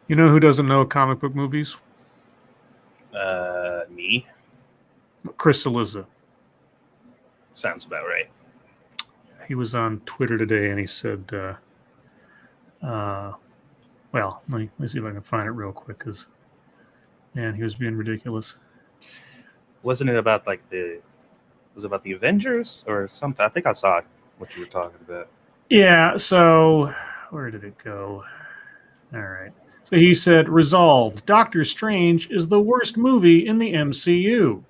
You know who doesn't know comic book movies? Me. Chris Saliza. Sounds about right. He was on Twitter today and he said, well, let me see if I can find it real quick because, man, he was being ridiculous. Wasn't it about was it about the Avengers or something? I think I saw what you were talking about. Yeah, so where did it go? All right. So he said, resolved, Doctor Strange is the worst movie in the MCU.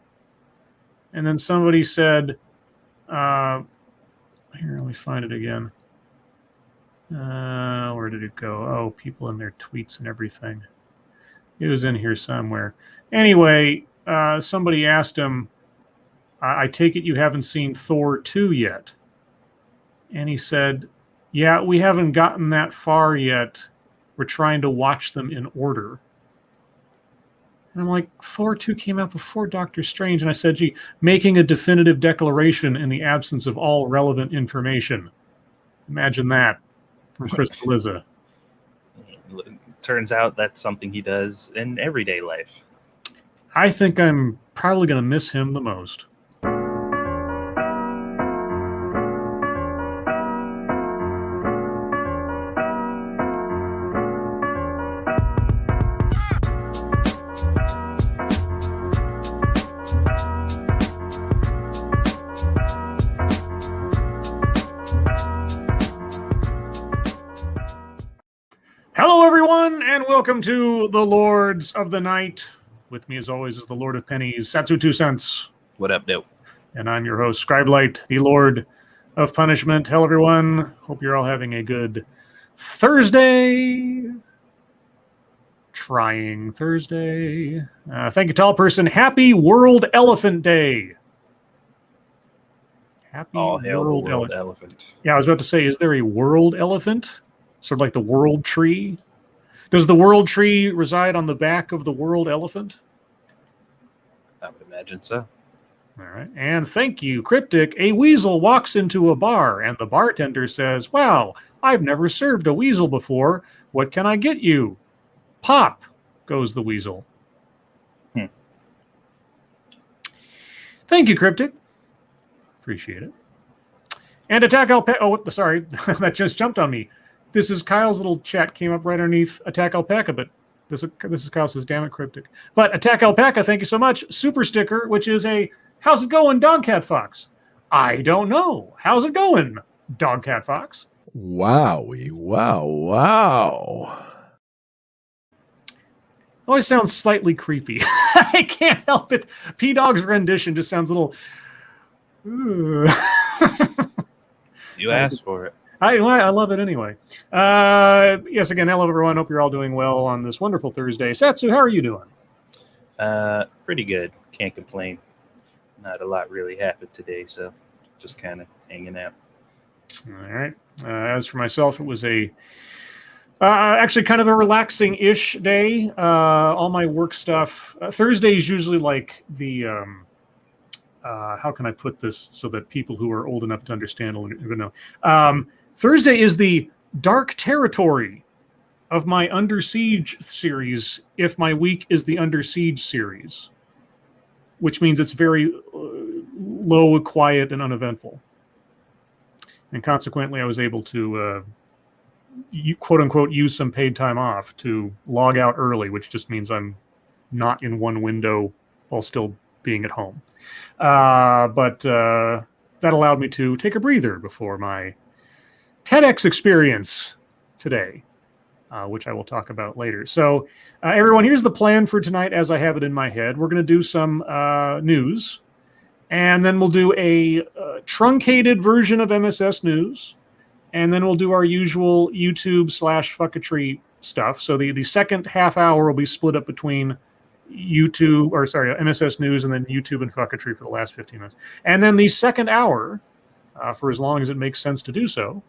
And then somebody said, here, let me find it again. Where did it go? Oh, people in their tweets and everything. It was in here somewhere. Anyway, somebody asked him, I take it you haven't seen Thor 2 yet. And he said, yeah, we haven't gotten that far yet. We're trying to watch them in order. And I'm like, Thor 2 came out before Doctor Strange. And I said, gee, making a definitive declaration in the absence of all relevant information. Imagine that from Chris Saliza. Turns out that's something he does in everyday life. I think I'm probably going to miss him the most. Hello, everyone, and welcome to the Lords of the Night. With me, as always, is the Lord of Pennies, Satsu 2 cents. What up, Dope? And I'm your host, Scribe, the Lord of Punishment. Hello, everyone. Hope you're all having a good Thursday. Trying Thursday. Thank you, tall person. Happy World Elephant Day. Happy All hail the world elephant. Yeah, I was about to say, is there a world elephant? Sort of like the world tree? Does the world tree reside on the back of the world elephant? I would imagine so. All right. And thank you, Cryptic. A weasel walks into a bar and the bartender says, wow, I've never served a weasel before. What can I get you? Pop, goes the weasel. Thank you, Cryptic. Appreciate it. And Attack Alpaca. Oh, sorry. That just jumped on me. This is Kyle's little chat came up right underneath Attack Alpaca, but this is Kyle says, damn it, Cryptic. But Attack Alpaca, thank you so much. Super sticker, which is a, how's it going, Dogcat Fox? I don't know. How's it going, Dogcat Fox? Wowie, wow. Always sounds slightly creepy. I can't help it. P-Dog's rendition just sounds a little... You asked for it. I love it anyway. Yes, again, hello, everyone. Hope you're all doing well on this wonderful Thursday. Satsu, how are you doing? Pretty good. Can't complain. Not a lot really happened today, so just kind of hanging out. All right. As for myself, it was a actually kind of a relaxing-ish day. All my work stuff. Thursday is usually like the... how can I put this so that people who are old enough to understand will know? Thursday is the dark territory of my Under Siege series if my week is the Under Siege series, which means it's very low, quiet, and uneventful. And consequently, I was able to, quote-unquote, use some paid time off to log out early, which just means I'm not in one window while still being at home. But that allowed me to take a breather before my TEDx experience today, which I will talk about later. So everyone, here's the plan for tonight as I have it in my head. We're going to do some news, and then we'll do a truncated version of MSS News, and then we'll do our usual YouTube/fucketry stuff. So the second half hour will be split up between MSS News and then YouTube and fucketry for the last 15 minutes. And then the second hour, for as long as it makes sense to do so,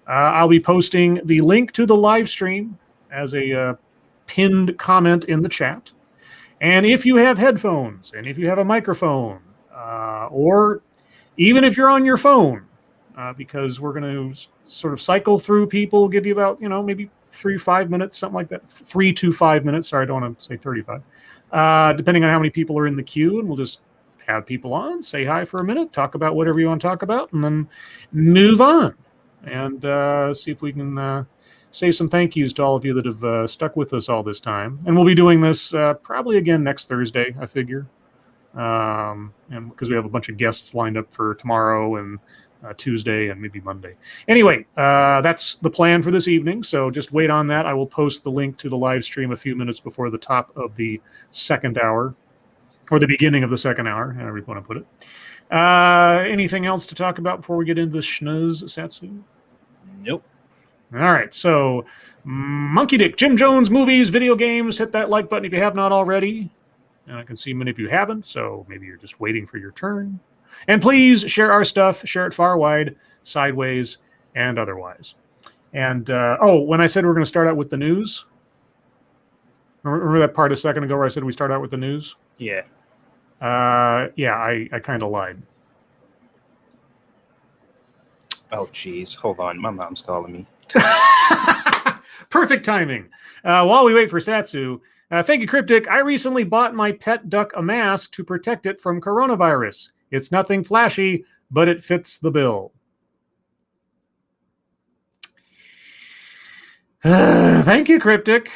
I'll be posting the link to the live stream as a pinned comment in the chat. And if you have headphones, and if you have a microphone, or even if you're on your phone, because we're going to sort of cycle through people, give you about, maybe 5 minutes, something like that. 3 to 5 minutes. Sorry, I don't want to say 35. Depending on how many people are in the queue, and we'll just have people on, say hi for a minute, talk about whatever you want to talk about, and then move on and see if we can say some thank yous to all of you that have stuck with us all this time. And we'll be doing this probably again next Thursday, I figure. And because we have a bunch of guests lined up for tomorrow and Tuesday and maybe Monday. Anyway, that's the plan for this evening. So just wait on that. I will post the link to the live stream a few minutes before the top of the second hour, or the beginning of the second hour, however you want to put it. Anything else to talk about before we get into the schnuzz, Satsu? Nope. All right. So, Monkey Dick, Jim Jones, movies, video games. Hit that like button if you have not already. And I can see many of you haven't, so maybe you're just waiting for your turn. And please share our stuff. Share it far, wide, sideways, and otherwise. And, when I said we're going to start out with the news, remember that part a second ago where I said we start out with the news? Yeah. I kind of lied. Oh, geez. Hold on. My mom's calling me. Perfect timing. While we wait for Satsu, thank you, Cryptic. I recently bought my pet duck a mask to protect it from coronavirus. It's nothing flashy, but it fits the bill. Thank you, Cryptic.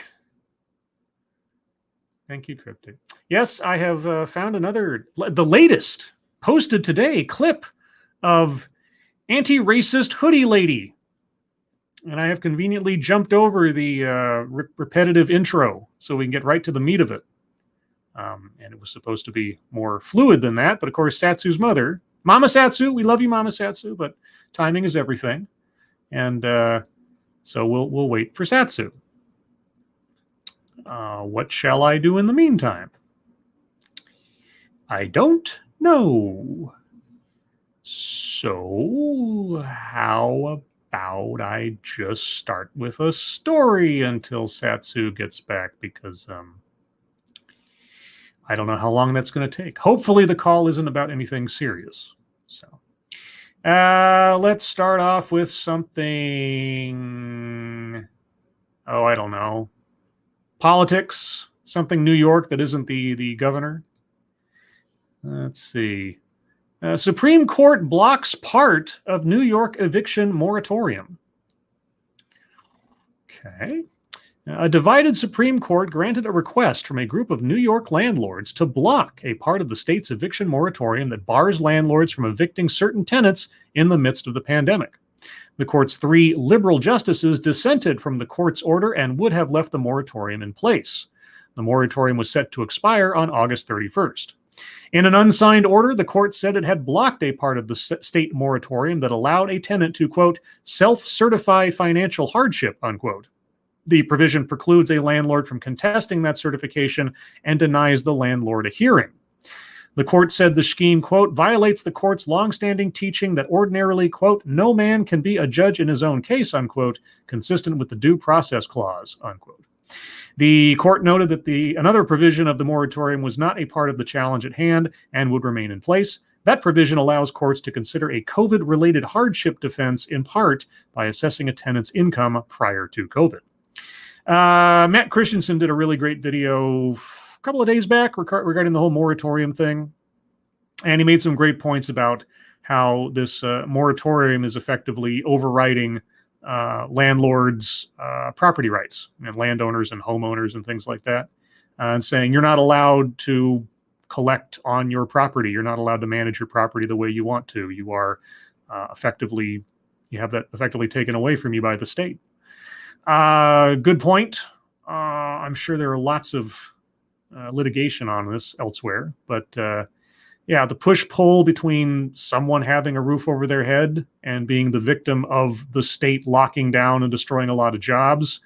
Thank you, Cryptic. Yes, I have found the latest posted today clip of anti-racist hoodie lady. And I have conveniently jumped over the repetitive intro so we can get right to the meat of it. And it was supposed to be more fluid than that. But of course, Satsu's mother, Mama Satsu, we love you, Mama Satsu, but timing is everything. And so we'll wait for Satsu. What shall I do in the meantime? I don't know. So how about I just start with a story until Satsu gets back, because I don't know how long that's going to take. Hopefully the call isn't about anything serious. So let's start off with something, I don't know. Politics, something New York that isn't the governor. Let's see. Supreme Court blocks part of New York eviction moratorium. Okay. A divided Supreme Court granted a request from a group of New York landlords to block a part of the state's eviction moratorium that bars landlords from evicting certain tenants in the midst of the pandemic. The court's 3 liberal justices dissented from the court's order and would have left the moratorium in place. The moratorium was set to expire on August 31st. In an unsigned order, the court said it had blocked a part of the state moratorium that allowed a tenant to, quote, self-certify financial hardship, unquote. The provision precludes a landlord from contesting that certification and denies the landlord a hearing. The court said the scheme, quote, violates the court's longstanding teaching that ordinarily, quote, no man can be a judge in his own case, unquote, consistent with the Due Process Clause, unquote. The court noted that another provision of the moratorium was not a part of the challenge at hand and would remain in place. That provision allows courts to consider a COVID-related hardship defense in part by assessing a tenant's income prior to COVID. Matt Christensen did a really great video a couple of days back regarding the whole moratorium thing. And he made some great points about how this moratorium is effectively overriding landlords' property rights, and landowners and homeowners and things like that, and saying you're not allowed to collect on your property. You're not allowed to manage your property the way you want to. You are you have that effectively taken away from you by the state. Good point. I'm sure there are lots of litigation on this elsewhere, but yeah, the push-pull between someone having a roof over their head and being the victim of the state locking down and destroying a lot of jobs,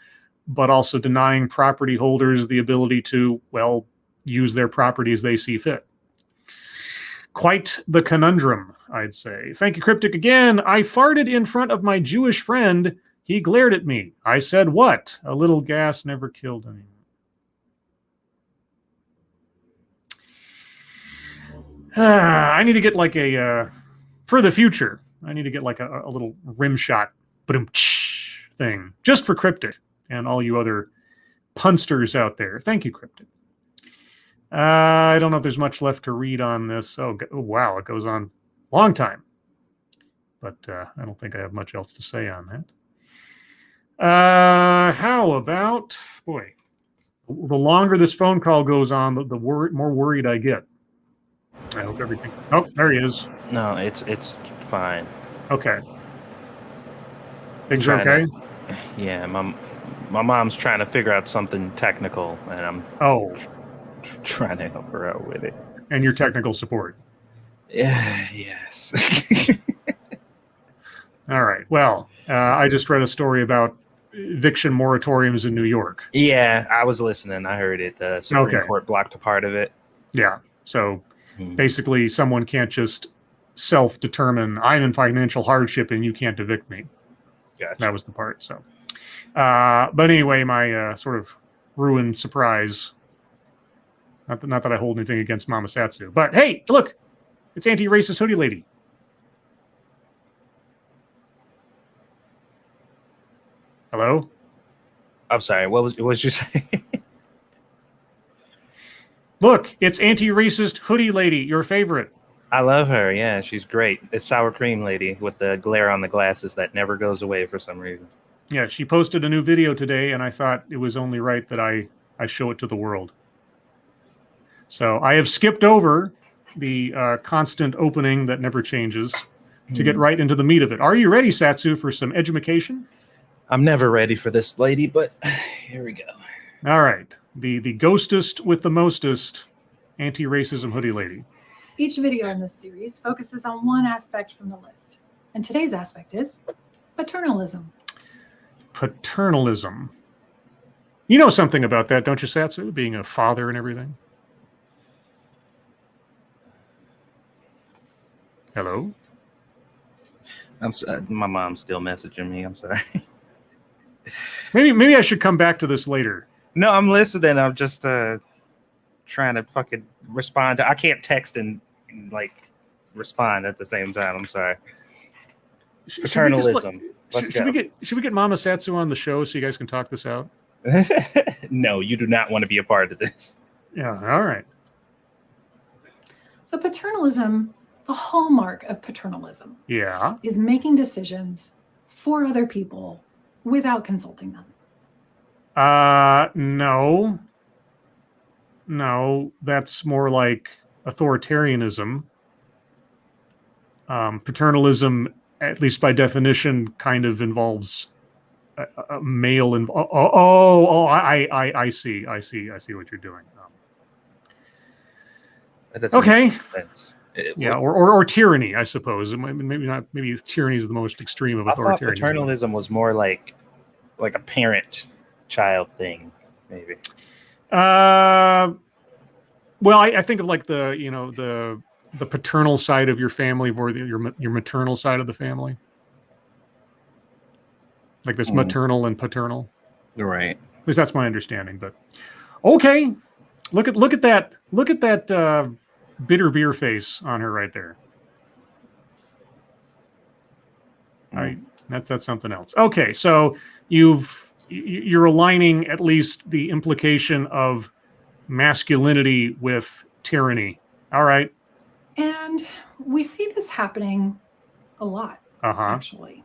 but also denying property holders the ability to, well, use their property as they see fit. Quite the conundrum, I'd say. Thank you, Cryptic, again. I farted in front of my Jewish friend. He glared at me. I said, what? A little gas never killed anyone. I need to get like for the future, I need to get like a little rim shot thing just for Cryptic. and all you other punsters out there. Thank you, Cryptid. I don't know if there's much left to read on this. Oh, wow, it goes on a long time. But I don't think I have much else to say on that. How about, boy, the longer this phone call goes on, the more worried I get. I hope everything. Oh, there he is. No, it's fine. Okay. Things are okay? Yeah, my mom's trying to figure out something technical, and I'm trying to help her out with it. And your technical support. Yeah, yes. All right. Well, I just read a story about eviction moratoriums in New York. Yeah, I was listening. I heard it. The Supreme Court blocked a part of it. Yeah. So basically, someone can't just self-determine, I'm in financial hardship and you can't evict me. Gotcha. That was the part. So, but anyway, my sort of ruined surprise. Not that I hold anything against Mama Satsu, but hey, look, it's anti-racist hoodie lady. Hello? I'm sorry. What was you saying? Look, it's anti-racist hoodie lady, your favorite. I love her. Yeah, she's great. It's sour cream lady with the glare on the glasses that never goes away for some reason. Yeah, she posted a new video today, and I thought it was only right that I show it to the world. So I have skipped over the constant opening that never changes to get right into the meat of it. Are you ready, Satsu, for some edumacation? I'm never ready for this lady, but here we go. All right. The ghostest with the mostest anti-racism hoodie lady. Each video in this series focuses on one aspect from the list. And today's aspect is paternalism. Paternalism. You know something about that, don't you, Satsu? Being a father and everything. Hello? My mom's still messaging me. I'm sorry. Maybe I should come back to this later. No, I'm listening. I'm just trying to fucking respond. I can't text and like respond at the same time. I'm sorry. Paternalism. Should we get Mama Satsu on the show so you guys can talk this out? No, you do not want to be a part of this. Yeah, all right. So paternalism, the hallmark of paternalism, is making decisions for other people without consulting them. No, that's more like authoritarianism. Paternalism, at least by definition, kind of involves a male. I see what you're doing. Okay. Or tyranny, I suppose. Maybe not. Maybe tyranny is the most extreme of authoritarianism. I thought paternalism was more like a parent-child thing, maybe. Well, I think of like the paternal side of your family or your maternal side of the family. Like this maternal and paternal. Right. At least that's my understanding. But okay, look at that bitter beer face on her right there. That's something else. Okay, so you're aligning at least the implication of masculinity with tyranny. All right. And we see this happening a lot, actually.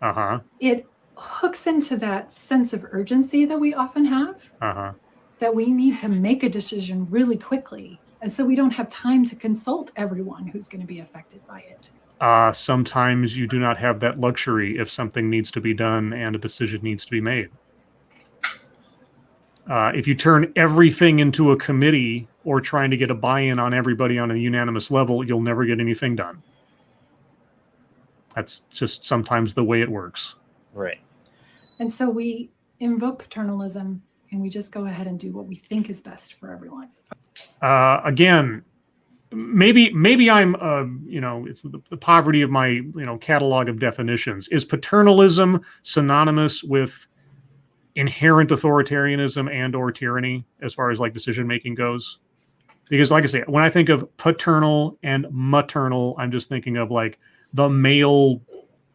It hooks into that sense of urgency that we often have, that we need to make a decision really quickly. And so we don't have time to consult everyone who's going to be affected by it. Sometimes you do not have that luxury if something needs to be done and a decision needs to be made. If you turn everything into a committee or trying to get a buy-in on everybody on a unanimous level, you'll never get anything done. That's just sometimes the way it works. Right. And so we invoke paternalism and we just go ahead and do what we think is best for everyone. Again, maybe I'm, it's the poverty of my, catalog of definitions. Is paternalism synonymous with inherent authoritarianism and or tyranny as far as like decision making goes? Because like I say, when I think of paternal and maternal, I'm just thinking of like the male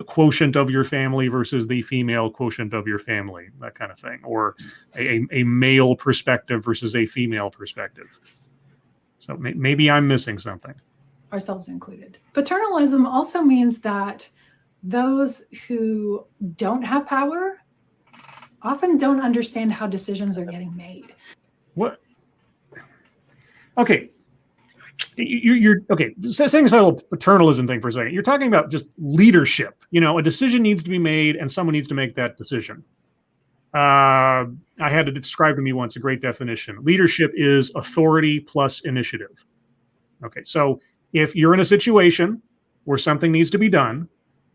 quotient of your family versus the female quotient of your family, that kind of thing, or a male perspective versus a female perspective. So maybe I'm missing something. Ourselves included. Paternalism also means that those who don't have power often don't understand how decisions are getting made. What? Okay. You're okay. Setting aside a little paternalism thing for a second. You're talking about just leadership. A decision needs to be made, and someone needs to make that decision. I had it described to me once, a great definition. Leadership is authority plus initiative. Okay, so if you're in a situation where something needs to be done,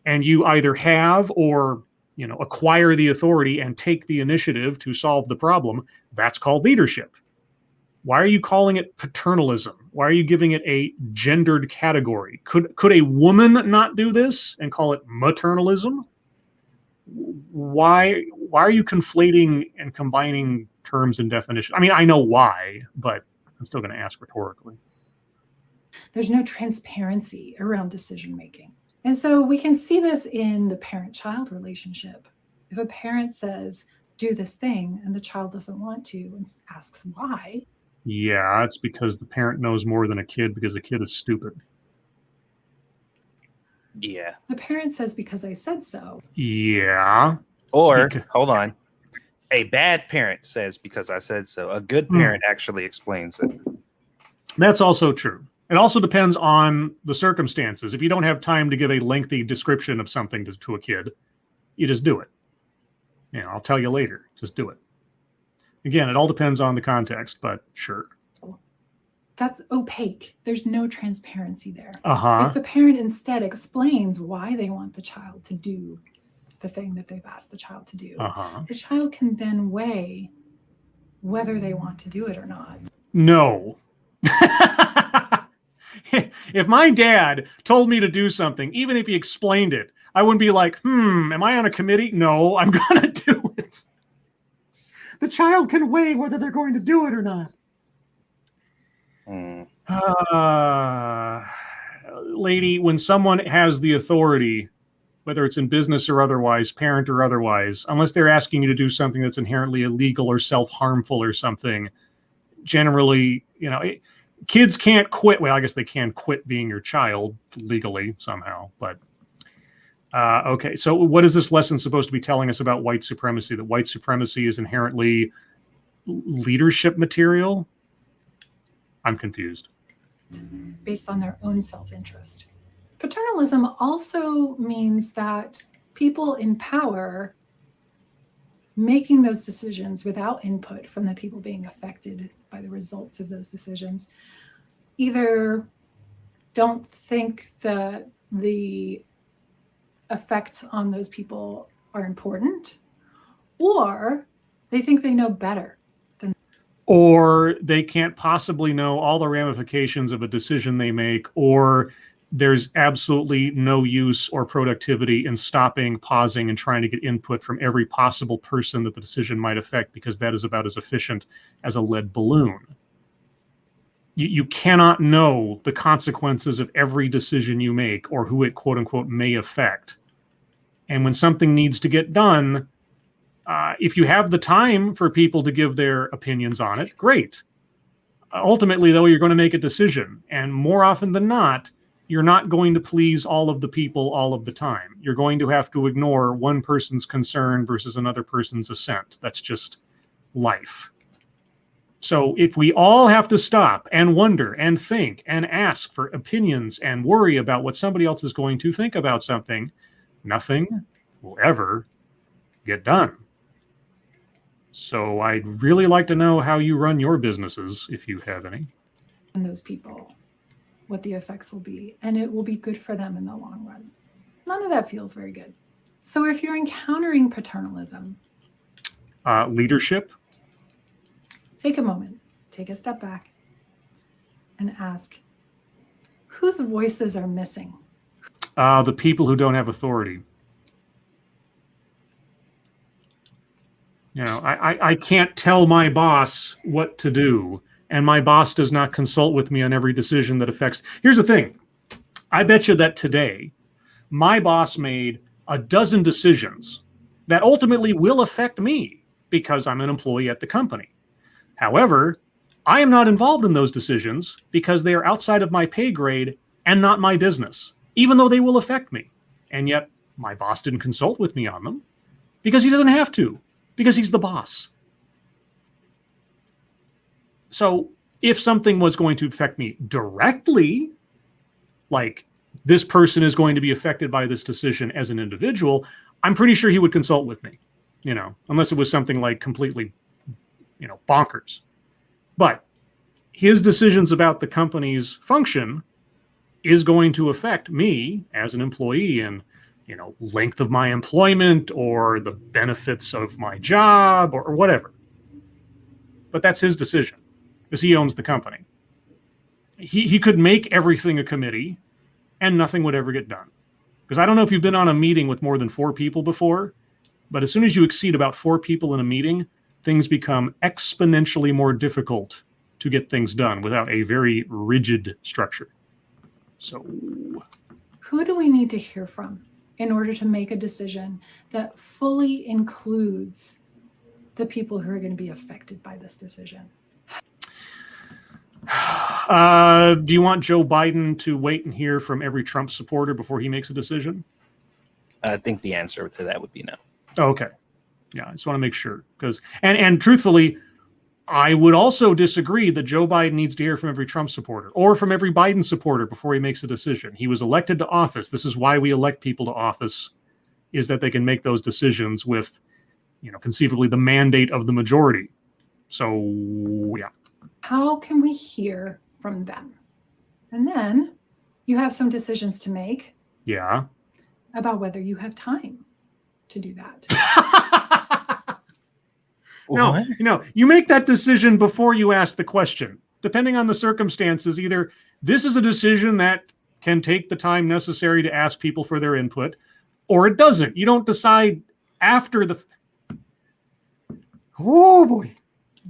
and you either have or acquire the authority and take the initiative to solve the problem, that's called leadership. Why are you calling it paternalism? Why are you giving it a gendered category? Could a woman not do this and call it maternalism? Why are you conflating and combining terms and definitions? I mean, I know why, but I'm still going to ask rhetorically. There's no transparency around decision making. And so we can see this in the parent-child relationship. If a parent says, do this thing, and the child doesn't want to and asks why. Yeah, it's because the parent knows more than a kid because the kid is stupid. Yeah. The parent says, because I said so. Yeah. Or, hold on. A bad parent says, because I said so. A good parent actually explains it. That's also true. It also depends on the circumstances. If you don't have time to give a lengthy description of something to a kid, you just do it. I'll tell you later. Just do it. Again, it all depends on the context, but sure. That's opaque. There's no transparency there. If the parent instead explains why they want the child to do the thing that they've asked the child to do, the child can then weigh whether they want to do it or not. No. If my dad told me to do something, even if he explained it, I wouldn't be like, am I on a committee? No, I'm going to do it. The child can weigh whether they're going to do it or not. Lady, when someone has the authority, whether it's in business or otherwise, parent or otherwise, unless they're asking you to do something that's inherently illegal or self-harmful or something, generally, kids can't quit. Well, I guess they can quit being your child legally somehow, but okay. So what is this lesson supposed to be telling us about white supremacy? That white supremacy is inherently leadership material? I'm confused. Based on their own self-interest. Paternalism also means that people in power making those decisions without input from the people being affected by the results of those decisions either don't think that the effects on those people are important, or they think they know better. Or they can't possibly know all the ramifications of a decision they make, or there's absolutely no use or productivity in stopping, pausing, and trying to get input from every possible person that the decision might affect, because that is about as efficient as a lead balloon. You cannot know the consequences of every decision you make or who it, quote unquote, may affect. And when something needs to get done, if you have the time for people to give their opinions on it, great. Ultimately, though, you're going to make a decision. And more often than not, you're not going to please all of the people all of the time. You're going to have to ignore one person's concern versus another person's assent. That's just life. So if we all have to stop and wonder and think and ask for opinions and worry about what somebody else is going to think about something, nothing will ever get done. So I'd really like to know how you run your businesses, if you have any. And those people, what the effects will be, and it will be good for them in the long run. None of that feels very good. So if you're encountering paternalism, leadership, take a moment, take a step back, and ask, whose voices are missing? The people who don't have authority. I can't tell my boss what to do, and my boss does not consult with me on every decision that affects. Here's the thing. I bet you that today, my boss made a dozen decisions that ultimately will affect me because I'm an employee at the company. However, I am not involved in those decisions because they are outside of my pay grade and not my business, even though they will affect me. And yet my boss didn't consult with me on them because he doesn't have to, because he's the boss. So if something was going to affect me directly, like this person is going to be affected by this decision as an individual, I'm pretty sure he would consult with me, unless it was something like completely, bonkers. But his decisions about the company's function is going to affect me as an employee and, length of my employment or the benefits of my job or whatever. But that's his decision because he owns the company. He could make everything a committee and nothing would ever get done. Because I don't know if you've been on a meeting with more than 4 people before, but as soon as you exceed about 4 people in a meeting, things become exponentially more difficult to get things done without a very rigid structure. So, who do we need to hear from in order to make a decision that fully includes the people who are going to be affected by this decision? Do you want Joe Biden to wait and hear from every Trump supporter before he makes a decision? I think the answer to that would be no. Okay. Yeah, I just want to make sure. Because and truthfully, I would also disagree that Joe Biden needs to hear from every Trump supporter or from every Biden supporter before he makes a decision. He was elected to office. This is why we elect people to office, is that they can make those decisions with, conceivably the mandate of the majority. So, yeah. How can we hear from them? And then you have some decisions to make. Yeah. About whether you have time to do that. No, you make that decision before you ask the question. Depending on the circumstances, either this is a decision that can take the time necessary to ask people for their input, or it doesn't. You don't decide after the... Oh, boy.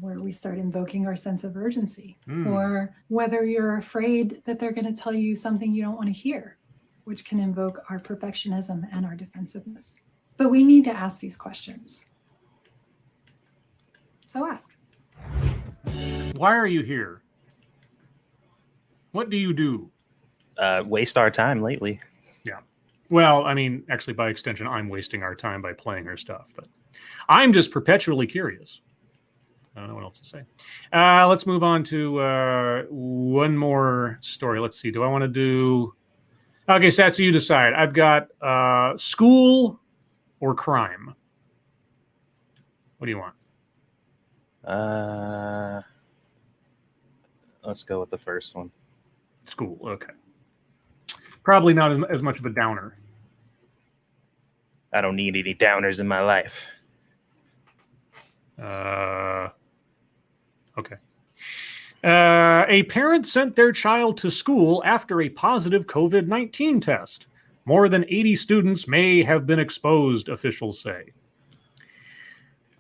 Where we start invoking our sense of urgency, or whether you're afraid that they're going to tell you something you don't want to hear, which can invoke our perfectionism and our defensiveness. But we need to ask these questions. So ask. Why are you here? What do you do? Waste our time lately. Yeah. Well, I mean, actually, by extension, I'm wasting our time by playing her stuff. But I'm just perpetually curious. I don't know what else to say. Let's move on to one more story. Let's see. Do I want to do... Okay, Satsu, you decide. I've got school or crime. What do you want? Let's go with the first one. School, okay. Probably not as much of a downer. I don't need any downers in my life. Okay. A parent sent their child to school after a positive COVID-19 test. More than 80 students may have been exposed, officials say.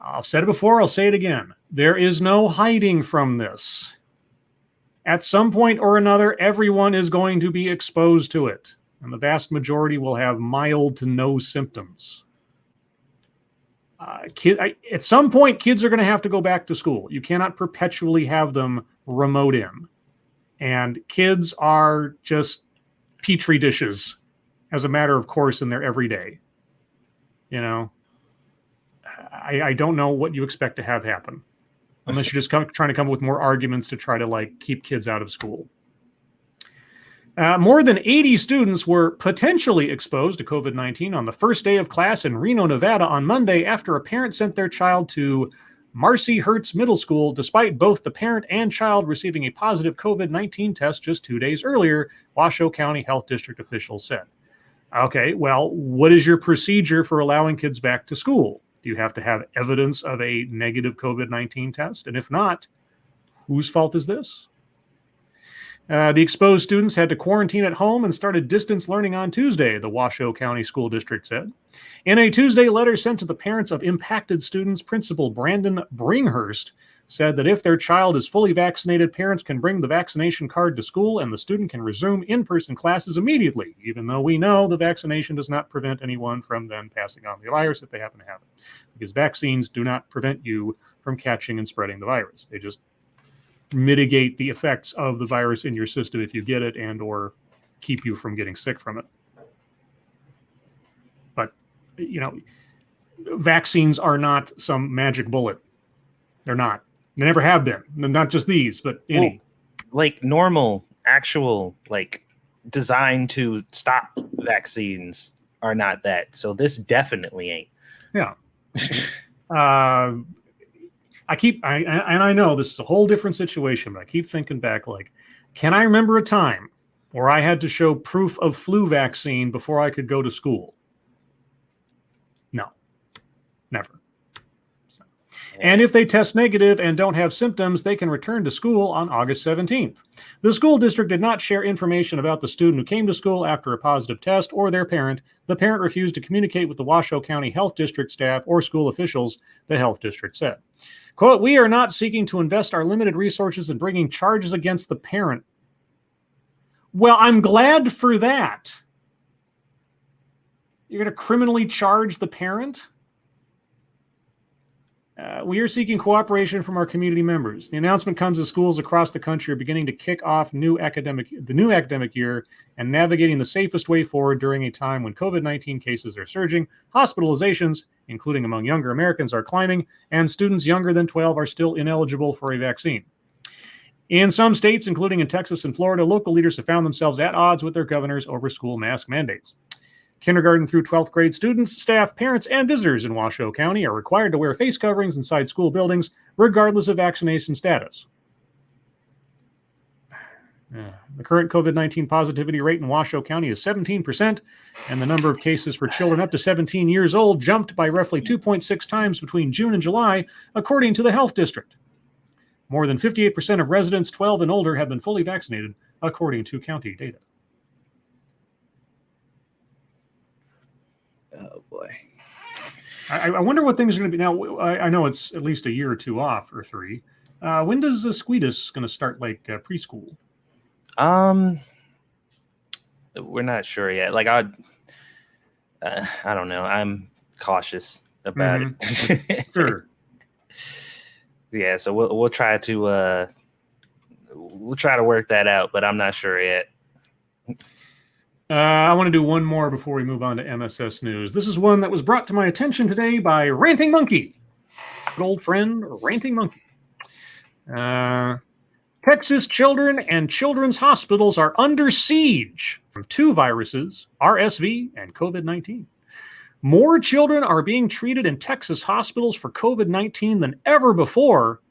I've said it before, I'll say it again. There is no hiding from this. At some point or another, everyone is going to be exposed to it, and the vast majority will have mild to no symptoms. At some point, kids are going to have to go back to school. You cannot perpetually have them remote in. And kids are just petri dishes as a matter of course in their everyday. I don't know what you expect to have happen. Unless you're just trying to come up with more arguments to try to keep kids out of school. More than 80 students were potentially exposed to COVID-19 on the first day of class in Reno, Nevada on Monday after a parent sent their child to Marcy Hertz Middle School, despite both the parent and child receiving a positive COVID-19 test just 2 days earlier, Washoe County Health District officials said. Okay, well, what is your procedure for allowing kids back to school? Do you have to have evidence of a negative COVID-19 test? And if not, whose fault is this? The exposed students had to quarantine at home and started distance learning on Tuesday, the Washoe County School District said. In a Tuesday letter sent to the parents of impacted students, Principal Brandon Bringhurst said that if their child is fully vaccinated, parents can bring the vaccination card to school and the student can resume in-person classes immediately, even though we know the vaccination does not prevent anyone from then passing on the virus if they happen to have it. Because vaccines do not prevent you from catching and spreading the virus. They just mitigate the effects of the virus in your system if you get it and or keep you from getting sick from it. But, vaccines are not some magic bullet. They're not. They never have been. Not just these, but any. Well, normal, actual, designed to stop vaccines are not that. So this definitely ain't. Yeah. I know this is a whole different situation, but I keep thinking back, can I remember a time where I had to show proof of flu vaccine before I could go to school? No, never. So. And if they test negative and don't have symptoms, they can return to school on August 17th. The school district did not share information about the student who came to school after a positive test or their parent. The parent refused to communicate with the Washoe County Health District staff or school officials, the health district said. Quote, "We are not seeking to invest our limited resources in bringing charges against the parent." Well, I'm glad for that. You're going to criminally charge the parent? We are seeking cooperation from our community members. The announcement comes as schools across the country are beginning to kick off the new academic year and navigating the safest way forward during a time when COVID-19 cases are surging, hospitalizations, including among younger Americans, are climbing, and students younger than 12 are still ineligible for a vaccine. In some states, including in Texas and Florida, local leaders have found themselves at odds with their governors over school mask mandates. Kindergarten through 12th grade students, staff, parents, and visitors in Washoe County are required to wear face coverings inside school buildings, regardless of vaccination status. The current COVID-19 positivity rate in Washoe County is 17%, and the number of cases for children up to 17 years old jumped by roughly 2.6 times between June and July, according to the health district. More than 58% of residents 12 and older have been fully vaccinated, according to county data. Oh, boy. I wonder what things are going to be. Now, I know it's at least a year or two off, or three. When does the Squeedus going to start, preschool? We're not sure yet. I don't know. I'm cautious about it. Sure. Yeah, so we'll try to work that out, but I'm not sure yet. I want to do one more before we move on to MSS News. This is one that was brought to my attention today by Ranting Monkey, good old friend Ranting Monkey. Texas children and children's hospitals are under siege from two viruses, RSV and COVID-19. More children are being treated in Texas hospitals for COVID-19 than ever before,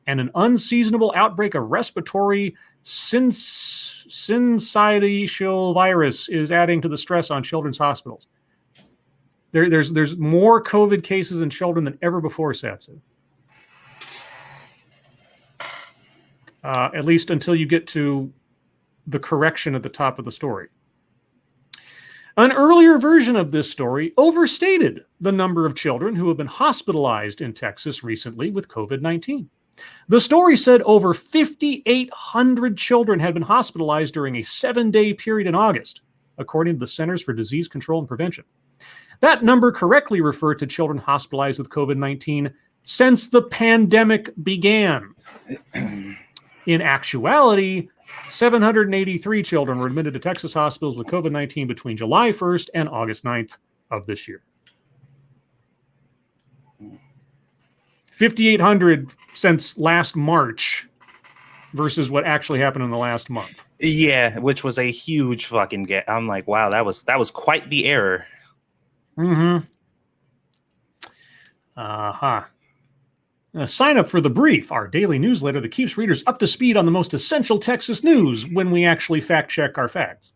and an unseasonable outbreak of respiratory syncytial virus is adding to the stress on children's hospitals. There's more COVID cases in children than ever before, Satsu. At least until you get to the correction at the top of the story. An earlier version of this story overstated the number of children who have been hospitalized in Texas recently with COVID-19. The story said over 5,800 children had been hospitalized during a 7-day period in August, according to the Centers for Disease Control and Prevention. That number correctly referred to children hospitalized with COVID-19 since the pandemic began. In actuality, 783 children were admitted to Texas hospitals with COVID-19 between July 1st and August 9th of this year. 5,800 since last March versus what actually happened in the last month. Yeah, which was a huge fucking gap. I'm like, wow, that was quite the error. Mm-hmm. Sign up for The Brief, our daily newsletter that keeps readers up to speed on the most essential Texas news when we actually fact-check our facts.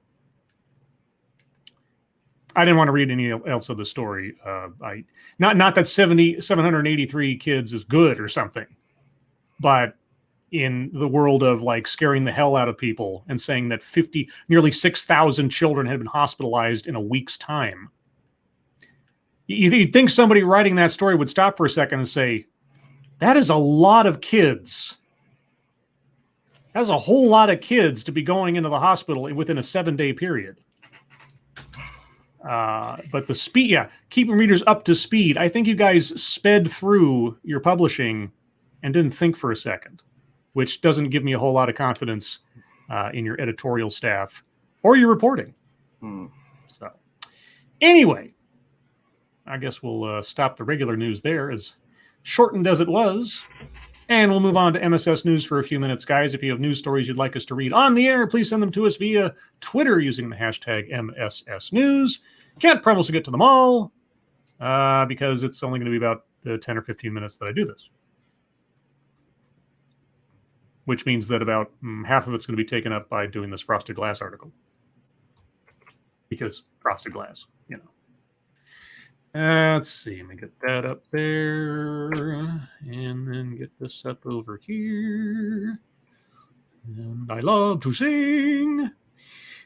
I didn't want to read any else of the story. Not that 783 kids is good or something, but in the world of scaring the hell out of people and saying that nearly 6,000 children had been hospitalized in a week's time. You'd think somebody writing that story would stop for a second and say, That is a lot of kids. That's a whole lot of kids to be going into the hospital within a 7-day period. But the speed, keeping readers up to speed. I think you guys sped through your publishing and didn't think for a second, which doesn't give me a whole lot of confidence in your editorial staff or your reporting. So, anyway, I guess we'll stop the regular news there, as shortened as it was. And we'll move on to MSS News for a few minutes, guys. If you have news stories you'd like us to read on the air, please send them to us via Twitter using the hashtag MSS News. Can't promise to get to them all because it's only going to be about 10 or 15 minutes that I do this. Which means that about half of it's going to be taken up by doing this Frosted Glass article. Because Frosted Glass, you know. Let's see, let me get that up there, and then get this up over here. And I love to sing.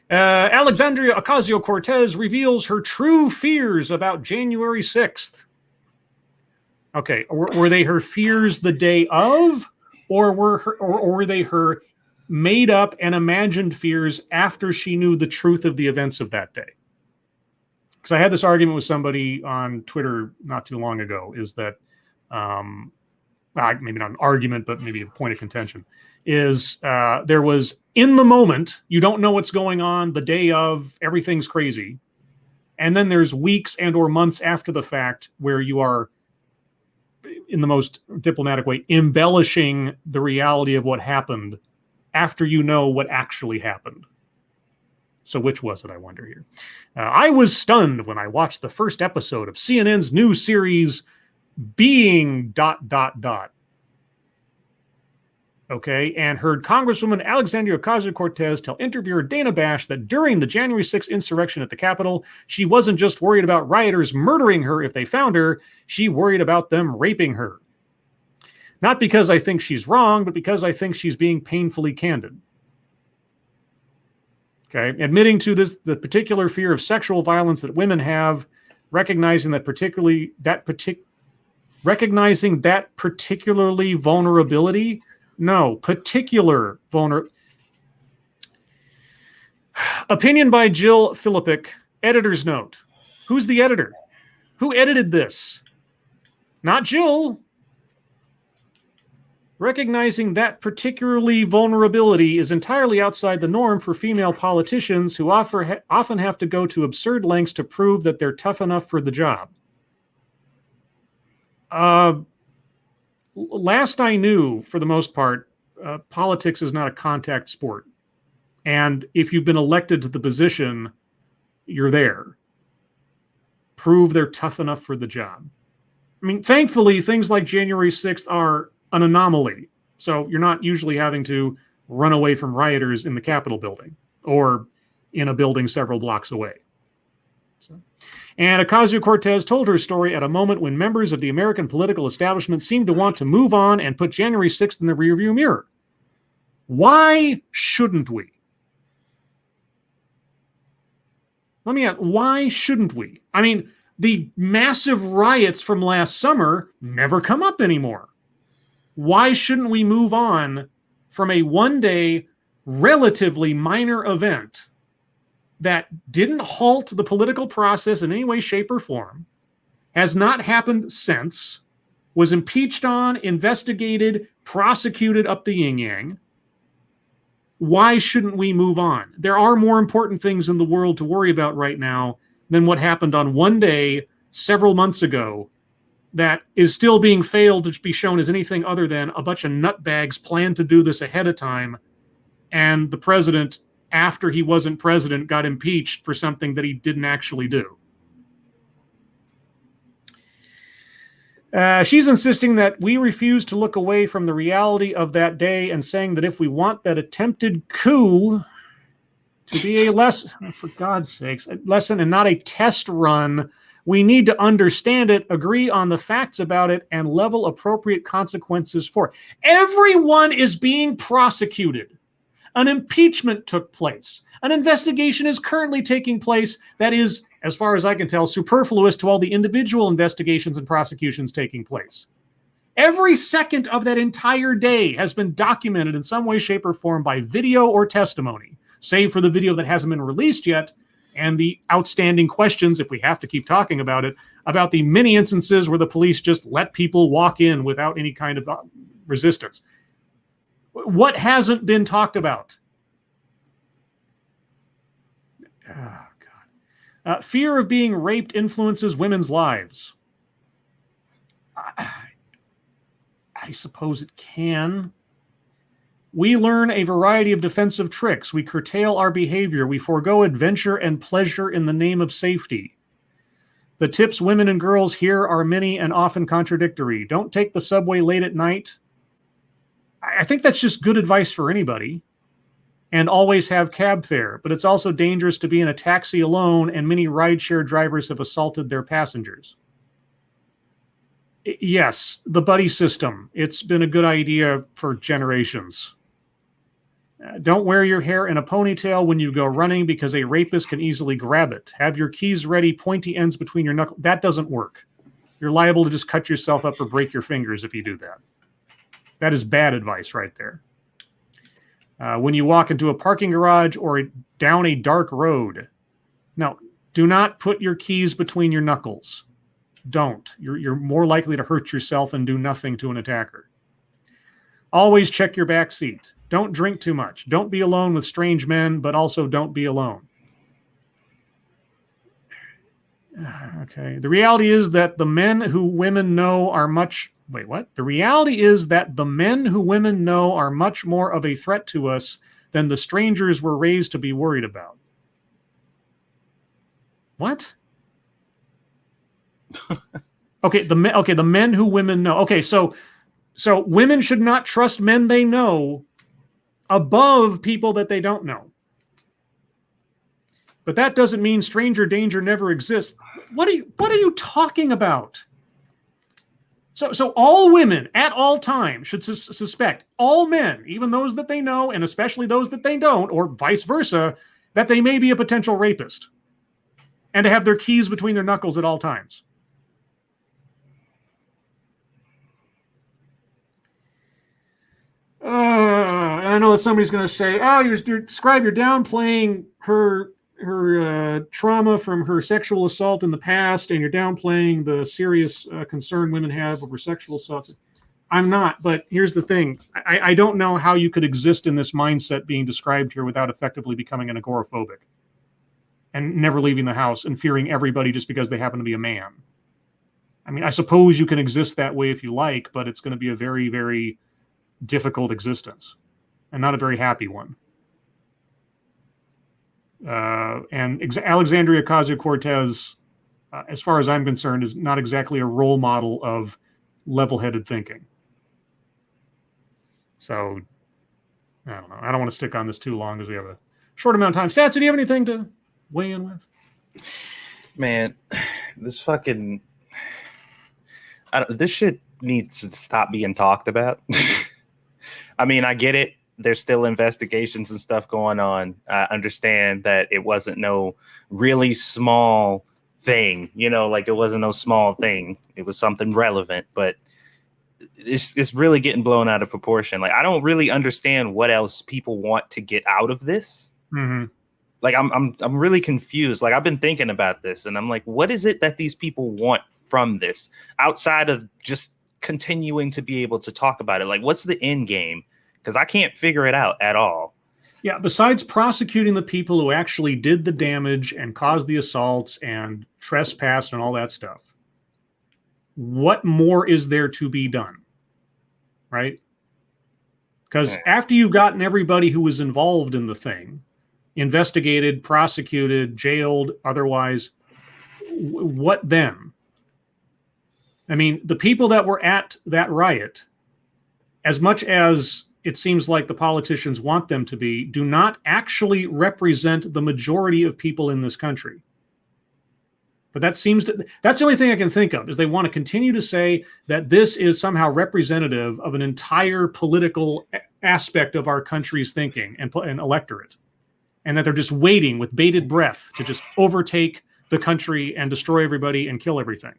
Alexandria Ocasio-Cortez reveals her true fears about January 6th. Okay, were they her fears the day of, or were they her made up and imagined fears after she knew the truth of the events of that day? Because I had this argument with somebody on Twitter not too long ago, is that, maybe not an argument, but maybe a point of contention, is there was, in the moment, you don't know what's going on, the day of, everything's crazy. And then there's weeks and or months after the fact where you are, in the most diplomatic way, embellishing the reality of what happened after you know what actually happened. So which was it, I wonder here? I was stunned when I watched the first episode of CNN's new series, Being ... Okay, and heard Congresswoman Alexandria Ocasio-Cortez tell interviewer Dana Bash that during the January 6th insurrection at the Capitol, she wasn't just worried about rioters murdering her if they found her, she worried about them raping her. Not because I think she's wrong, but because I think she's being painfully candid. Okay, admitting to the particular fear of sexual violence that women have, recognizing that particularly vulnerability. No, particular vulnerability. Opinion by Jill Philippic, editor's note. Who's the editor? Who edited this? Not Jill. Recognizing that particularly vulnerability is entirely outside the norm for female politicians who often have to go to absurd lengths to prove that they're tough enough for the job. Last I knew, for the most part, politics is not a contact sport. And if you've been elected to the position, you're there. Prove they're tough enough for the job. I mean, thankfully, things like January 6th are an anomaly. So you're not usually having to run away from rioters in the Capitol building or in a building several blocks away. And Ocasio-Cortez told her story at a moment when members of the American political establishment seemed to want to move on and put January 6th in the rearview mirror. Why shouldn't we? Let me ask, why shouldn't we? I mean, the massive riots from last summer never come up anymore. Why shouldn't we move on from a one-day, relatively minor event that didn't halt the political process in any way, shape, or form, has not happened since, was impeached on, investigated, prosecuted up the yin-yang? Why shouldn't we move on? There are more important things in the world to worry about right now than what happened on one day several months ago that is still being failed to be shown as anything other than a bunch of nutbags planned to do this ahead of time, and the president, after he wasn't president, got impeached for something that he didn't actually do. She's insisting that we refuse to look away from the reality of that day and saying that if we want that attempted coup to be a lesson, for God's sakes, a lesson and not a test run, we need to understand it, agree on the facts about it, and level appropriate consequences for it. Everyone is being prosecuted. An impeachment took place. An investigation is currently taking place that is, as far as I can tell, superfluous to all the individual investigations and prosecutions taking place. Every second of that entire day has been documented in some way, shape, or form by video or testimony, save for the video that hasn't been released yet, and the outstanding questions, if we have to keep talking about it, about the many instances where the police just let people walk in without any kind of resistance. What hasn't been talked about? Oh, God. Fear of being raped influences women's lives. I suppose it can. We learn a variety of defensive tricks. We curtail our behavior. We forego adventure and pleasure in the name of safety. The tips women and girls hear are many and often contradictory. Don't take the subway late at night. I think that's just good advice for anybody. And always have cab fare. But it's also dangerous to be in a taxi alone, and many rideshare drivers have assaulted their passengers. Yes, the buddy system. It's been a good idea for generations. Don't wear your hair in a ponytail when you go running because a rapist can easily grab it. Have your keys ready, pointy ends between your knuckles. That doesn't work. You're liable to just cut yourself up or break your fingers if you do that. That is bad advice right there. When you walk into a parking garage or down a dark road, no, do not put your keys between your knuckles. Don't. You're more likely to hurt yourself and do nothing to an attacker. Always check your back seat. Don't drink too much. Don't be alone with strange men, but also don't be alone. Okay. The reality is that the men who women know are much... Wait, what? The reality is that the men who women know are much more of a threat to us than the strangers we're raised to be worried about. What? Okay, the men who women know. Okay, so women should not trust men they know above people that they don't know. But that doesn't mean stranger danger never exists. What are you talking about? So all women at all times should suspect all men, even those that they know, and especially those that they don't, or vice versa, that they may be a potential rapist, and to have their keys between their knuckles at all times. I know that somebody's going to say, "Oh, you're Scribe, you're downplaying her trauma from her sexual assault in the past, and you're downplaying the serious concern women have over sexual assaults." I'm not, but here's the thing. I don't know how you could exist in this mindset being described here without effectively becoming an agoraphobic and never leaving the house and fearing everybody just because they happen to be a man. I mean, I suppose you can exist that way if you like, but it's going to be a very, very difficult existence and not a very happy one. And Alexandria Ocasio-Cortez, as far as I'm concerned, is not exactly a role model of level-headed thinking. So, I don't know. I don't want to stick on this too long because we have a short amount of time. Satsu, do you have anything to weigh in with? Man, this fucking... this shit needs to stop being talked about. I mean, I get it. There's still investigations and stuff going on. I understand that it wasn't no really small thing, like it wasn't no small thing. It was something relevant, but it's really getting blown out of proportion. Like, I don't really understand what else people want to get out of this. Mm-hmm. Like, I'm really confused. Like, I've been thinking about this, and I'm like, what is it that these people want from this outside of just continuing to be able to talk about it? Like, what's the end game? Because I can't figure it out at all. Yeah, besides prosecuting the people who actually did the damage and caused the assaults and trespassed and all that stuff, what more is there to be done? Right? Because after you've gotten everybody who was involved in the thing, investigated, prosecuted, jailed, otherwise, what then? I mean, the people that were at that riot, as much as it seems like the politicians want them to be, do not actually represent the majority of people in this country. But that's the only thing I can think of, is they want to continue to say that this is somehow representative of an entire political aspect of our country's thinking and electorate. And that they're just waiting with bated breath to just overtake the country and destroy everybody and kill everything.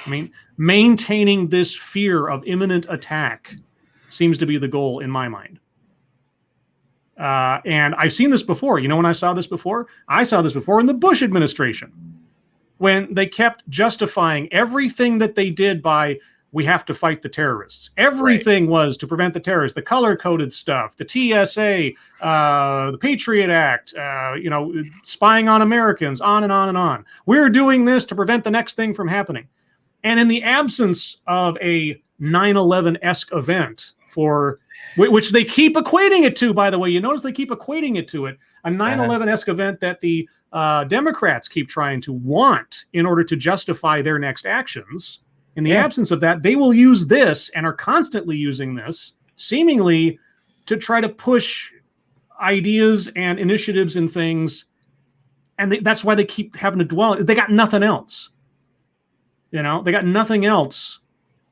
I mean, maintaining this fear of imminent attack seems to be the goal in my mind. And I've seen this before. You know when I saw this before? I saw this before in the Bush administration, when they kept justifying everything that they did by, we have to fight the terrorists. Everything was to prevent the terrorists, the color-coded stuff, the TSA, the Patriot Act, spying on Americans, on and on and on. We're doing this to prevent the next thing from happening. And in the absence of a 9/11-esque event, for which they keep equating it to, by the way, you notice they keep equating it to it, a 9/11-esque event that the Democrats keep trying to want in order to justify their next actions. In the absence of that, they will use this and are constantly using this, seemingly to try to push ideas and initiatives and things. And that's why they keep having to dwell. They got nothing else. They got nothing else.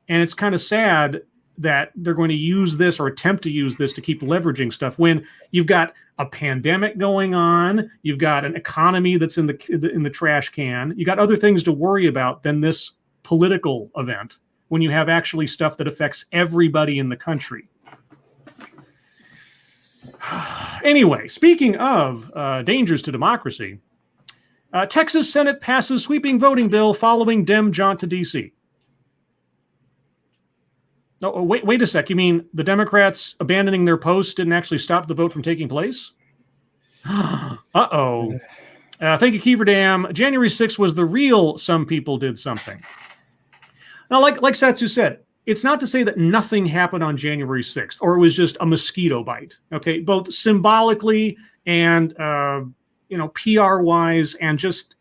And it's kind of sad that they're going to use this or attempt to use this to keep leveraging stuff when you've got a pandemic going on, you've got an economy that's in the trash can, you got other things to worry about than this political event when you have actually stuff that affects everybody in the country. Anyway, speaking of dangers to democracy, Texas Senate passes sweeping voting bill following Dem jaunt to D.C. Oh, wait a sec. You mean the Democrats abandoning their post didn't actually stop the vote from taking place? Uh-oh. Thank you, Kiever Dam. January 6th was the real some people did something. Now, like Satsu said, it's not to say that nothing happened on January 6th or it was just a mosquito bite, okay? Both symbolically and, PR-wise and just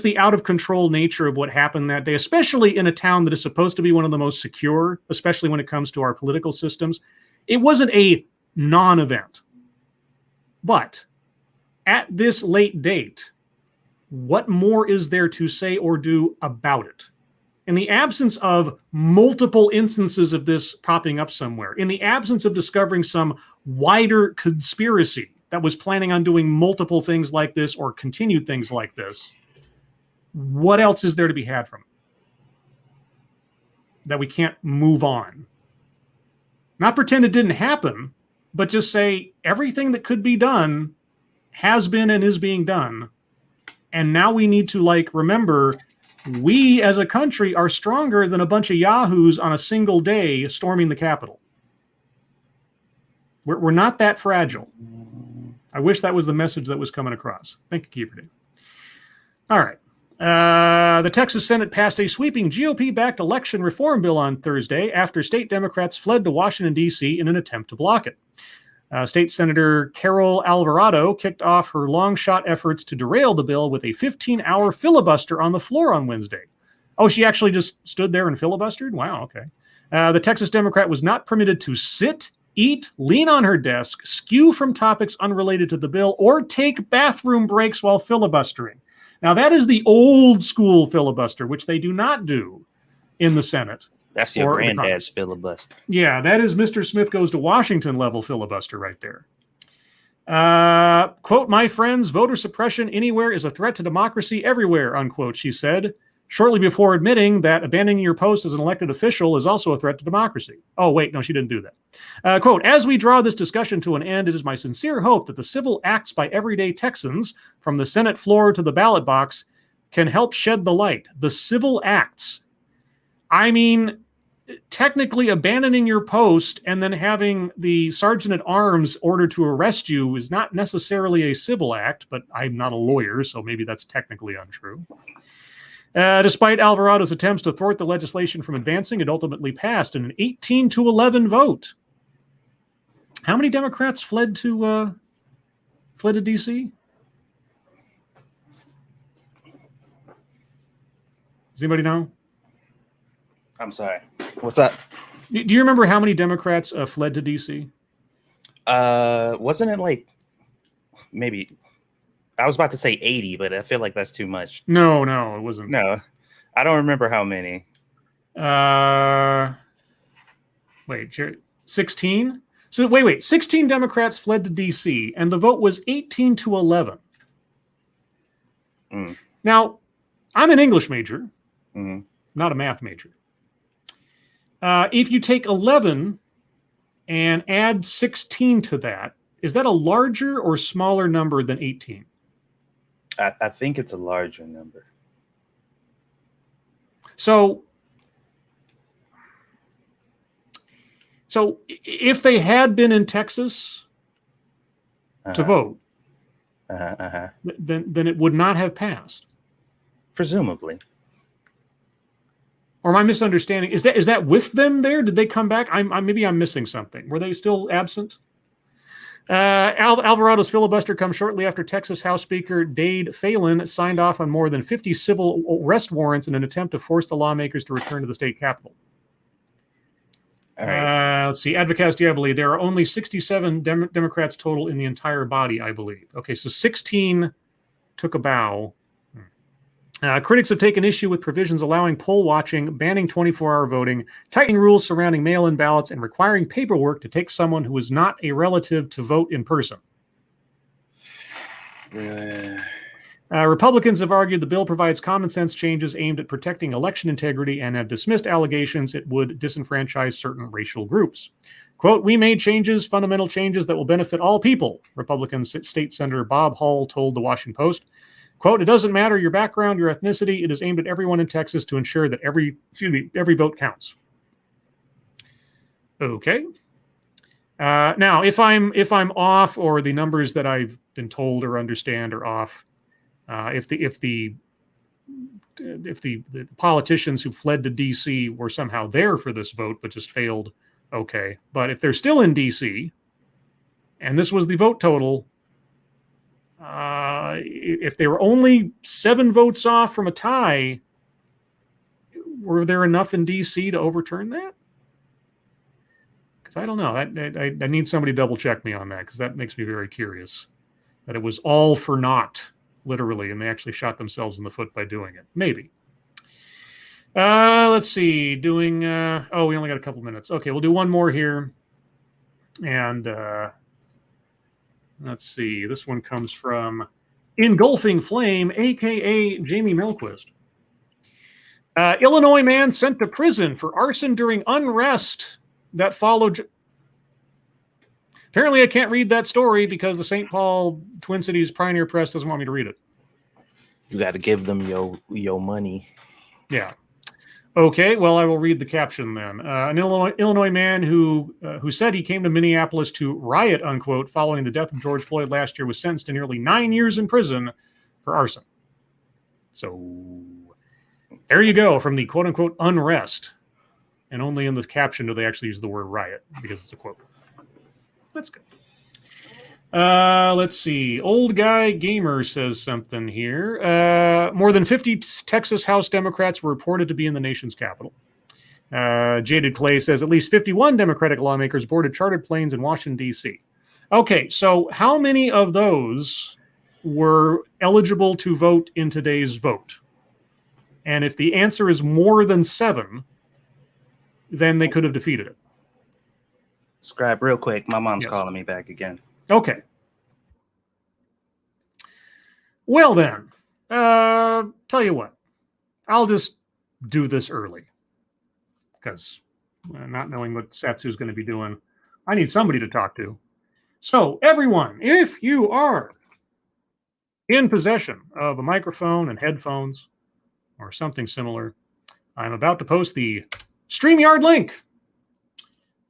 the out-of-control nature of what happened that day, especially in a town that is supposed to be one of the most secure, especially when it comes to our political systems. It wasn't a non-event. But at this late date, what more is there to say or do about it? In the absence of multiple instances of this popping up somewhere, in the absence of discovering some wider conspiracy that was planning on doing multiple things like this or continued things like this, what else is there to be had from it that we can't move on? Not pretend it didn't happen, but just say everything that could be done has been and is being done. And now we need to remember we as a country are stronger than a bunch of yahoos on a single day storming the Capitol. We're not that fragile. I wish that was the message that was coming across. Thank you, Kiefer. All right. The Texas Senate passed a sweeping GOP-backed election reform bill on Thursday after state Democrats fled to Washington, D.C. in an attempt to block it. State Senator Carol Alvarado kicked off her long-shot efforts to derail the bill with a 15-hour filibuster on the floor on Wednesday. Oh, she actually just stood there and filibustered? Wow, okay. The Texas Democrat was not permitted to sit, eat, lean on her desk, skew from topics unrelated to the bill, or take bathroom breaks while filibustering. Now, that is the old school filibuster, which they do not do in the Senate. That's your granddad's filibuster. Yeah, that is Mr. Smith goes to Washington level filibuster right there. Quote, "My friends, voter suppression anywhere is a threat to democracy everywhere," unquote, she said, shortly before admitting that abandoning your post as an elected official is also a threat to democracy. Oh, wait, no, she didn't do that. Quote, "As we draw this discussion to an end, it is my sincere hope that the civil acts by everyday Texans, from the Senate floor to the ballot box, can help shed the light." The civil acts. I mean, technically abandoning your post and then having the sergeant at arms ordered to arrest you is not necessarily a civil act, but I'm not a lawyer, so maybe that's technically untrue. Despite Alvarado's attempts to thwart the legislation from advancing, it ultimately passed in an 18-11 vote. How many Democrats fled to D.C.? Does anybody know? I'm sorry. What's that? Do you remember how many Democrats fled to D.C.? Wasn't it maybe... I was about to say 80, but I feel like that's too much. No, it wasn't. No, I don't remember how many. Wait, 16? So wait. 16 Democrats fled to D.C., and the vote was 18-11. Mm. Now, I'm an English major. Mm-hmm. not a math major. If you take 11 and add 16 to that, is that a larger or smaller number than 18? I think it's a larger number. So if they had been in Texas to vote, then it would not have passed. Presumably. Or am I misunderstanding? Is that with them there? Did they come back? Maybe I'm missing something. Were they still absent? Alvarado's filibuster comes shortly after Texas House Speaker Dade Phelan signed off on more than 50 civil arrest warrants in an attempt to force the lawmakers to return to the state capitol. All right. Let's see. Advocates Diaboli, there are only 67 Democrats total in the entire body, I believe. Okay, so 16 took a bow. Critics have taken issue with provisions allowing poll watching, banning 24-hour voting, tightening rules surrounding mail-in ballots, and requiring paperwork to take someone who is not a relative to vote in person. Republicans have argued the bill provides common sense changes aimed at protecting election integrity and have dismissed allegations it would disenfranchise certain racial groups. Quote, "We made changes, fundamental changes that will benefit all people," Republican State Senator Bob Hall told the Washington Post. Quote, "It doesn't matter your background, your ethnicity. It is aimed at everyone in Texas to ensure that every vote counts." Okay. Now, if I'm off, or the numbers that I've been told or understand are off, if the politicians who fled to D.C. were somehow there for this vote but just failed, okay. But if they're still in D.C. and this was the vote total, if they were only 7 votes off from a tie, were there enough in D.C. to overturn that? Because I don't know. I need somebody to double check me on that, because that makes me very curious. That it was all for naught, literally, and they actually shot themselves in the foot by doing it. Maybe. Let's see. We only got a couple minutes. Okay, we'll do one more here. And let's see. This one comes from Engulfing Flame, a.k.a. Jamie Milquist. Illinois man sent to prison for arson during unrest that followed. Apparently, I can't read that story because the St. Paul Twin Cities Pioneer Press doesn't want me to read it. You got to give them your money. Yeah. Okay, well, I will read the caption then. An Illinois man who said he came to Minneapolis to riot, unquote, following the death of George Floyd last year was sentenced to nearly 9 years in prison for arson. So there you go, from the quote-unquote unrest. And only in the caption do they actually use the word riot, because it's a quote. That's good. Let's see. Old Guy Gamer says something here. More than 50 Texas House Democrats were reported to be in the nation's capital. Jaded Clay says at least 51 Democratic lawmakers boarded chartered planes in Washington, D.C. Okay, so how many of those were eligible to vote in today's vote? And if the answer is more than 7, then they could have defeated it. Scribe, real quick. My mom's calling me back again. Okay. Well then, tell you what, I'll just do this early, because not knowing what Satsu is going to be doing, I need somebody to talk to. So everyone, if you are in possession of a microphone and headphones or something similar, I'm about to post the StreamYard link.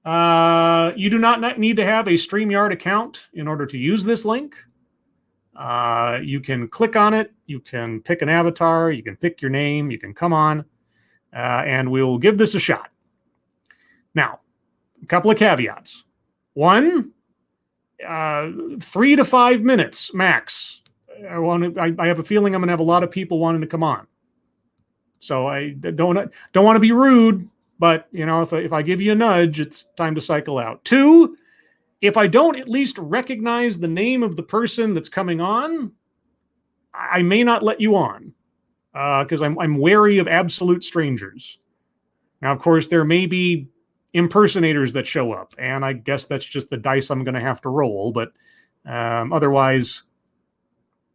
You do not need to have a StreamYard account in order to use this link. You can click on it. You can pick an avatar. You can pick your name. You can come on, and we'll give this a shot. Now, a couple of caveats. 1, 3 to 5 minutes max. I have a feeling I'm going to have a lot of people wanting to come on. So I don't want to be rude. But, if I give you a nudge, it's time to cycle out. 2, if I don't at least recognize the name of the person that's coming on, I may not let you on, because I'm wary of absolute strangers. Now, of course, there may be impersonators that show up, and I guess that's just the dice I'm going to have to roll. But otherwise,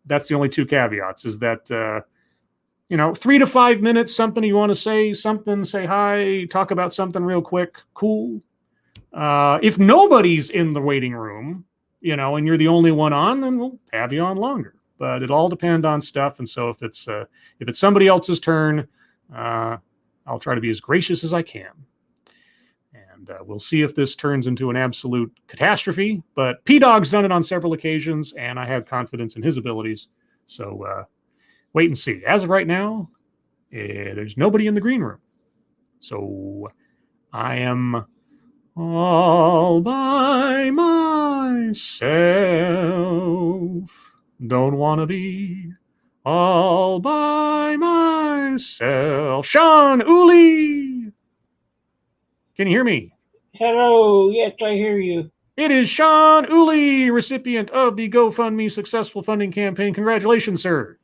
that's the only 2 caveats, is that 3 to 5 minutes, something you want to say, something, say hi, talk about something real quick. Cool. If nobody's in the waiting room, and you're the only one on, then we'll have you on longer. But it all depends on stuff. And so if it's somebody else's turn, I'll try to be as gracious as I can. And we'll see if this turns into an absolute catastrophe. But P-Dog's done it on several occasions, and I have confidence in his abilities. So wait and see. As of right now, there's nobody in the green room. So I am all by myself. Don't want to be all by myself. Sean Uli! Can you hear me? Hello, yes, I hear you. It is Sean Uli, recipient of the GoFundMe Successful Funding Campaign. Congratulations, sir.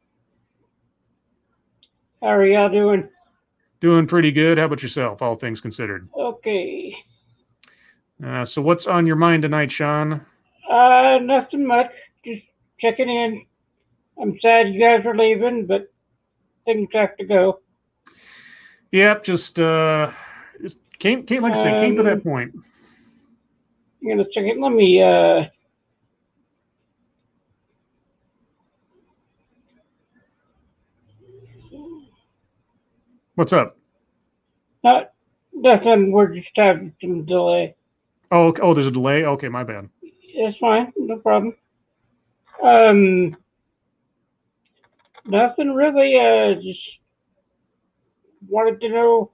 How are y'all doing? Doing pretty good. How about yourself, all things considered? Okay. So what's on your mind tonight, Sean? Nothing much. Just checking in. I'm sad you guys are leaving, but things have to go. Yep, just came like I said, came to that point. In a second, let me What's up? Nothing. We're just having some delay. Oh, there's a delay? Okay, my bad. It's fine, no problem. Nothing really. Just wanted to know.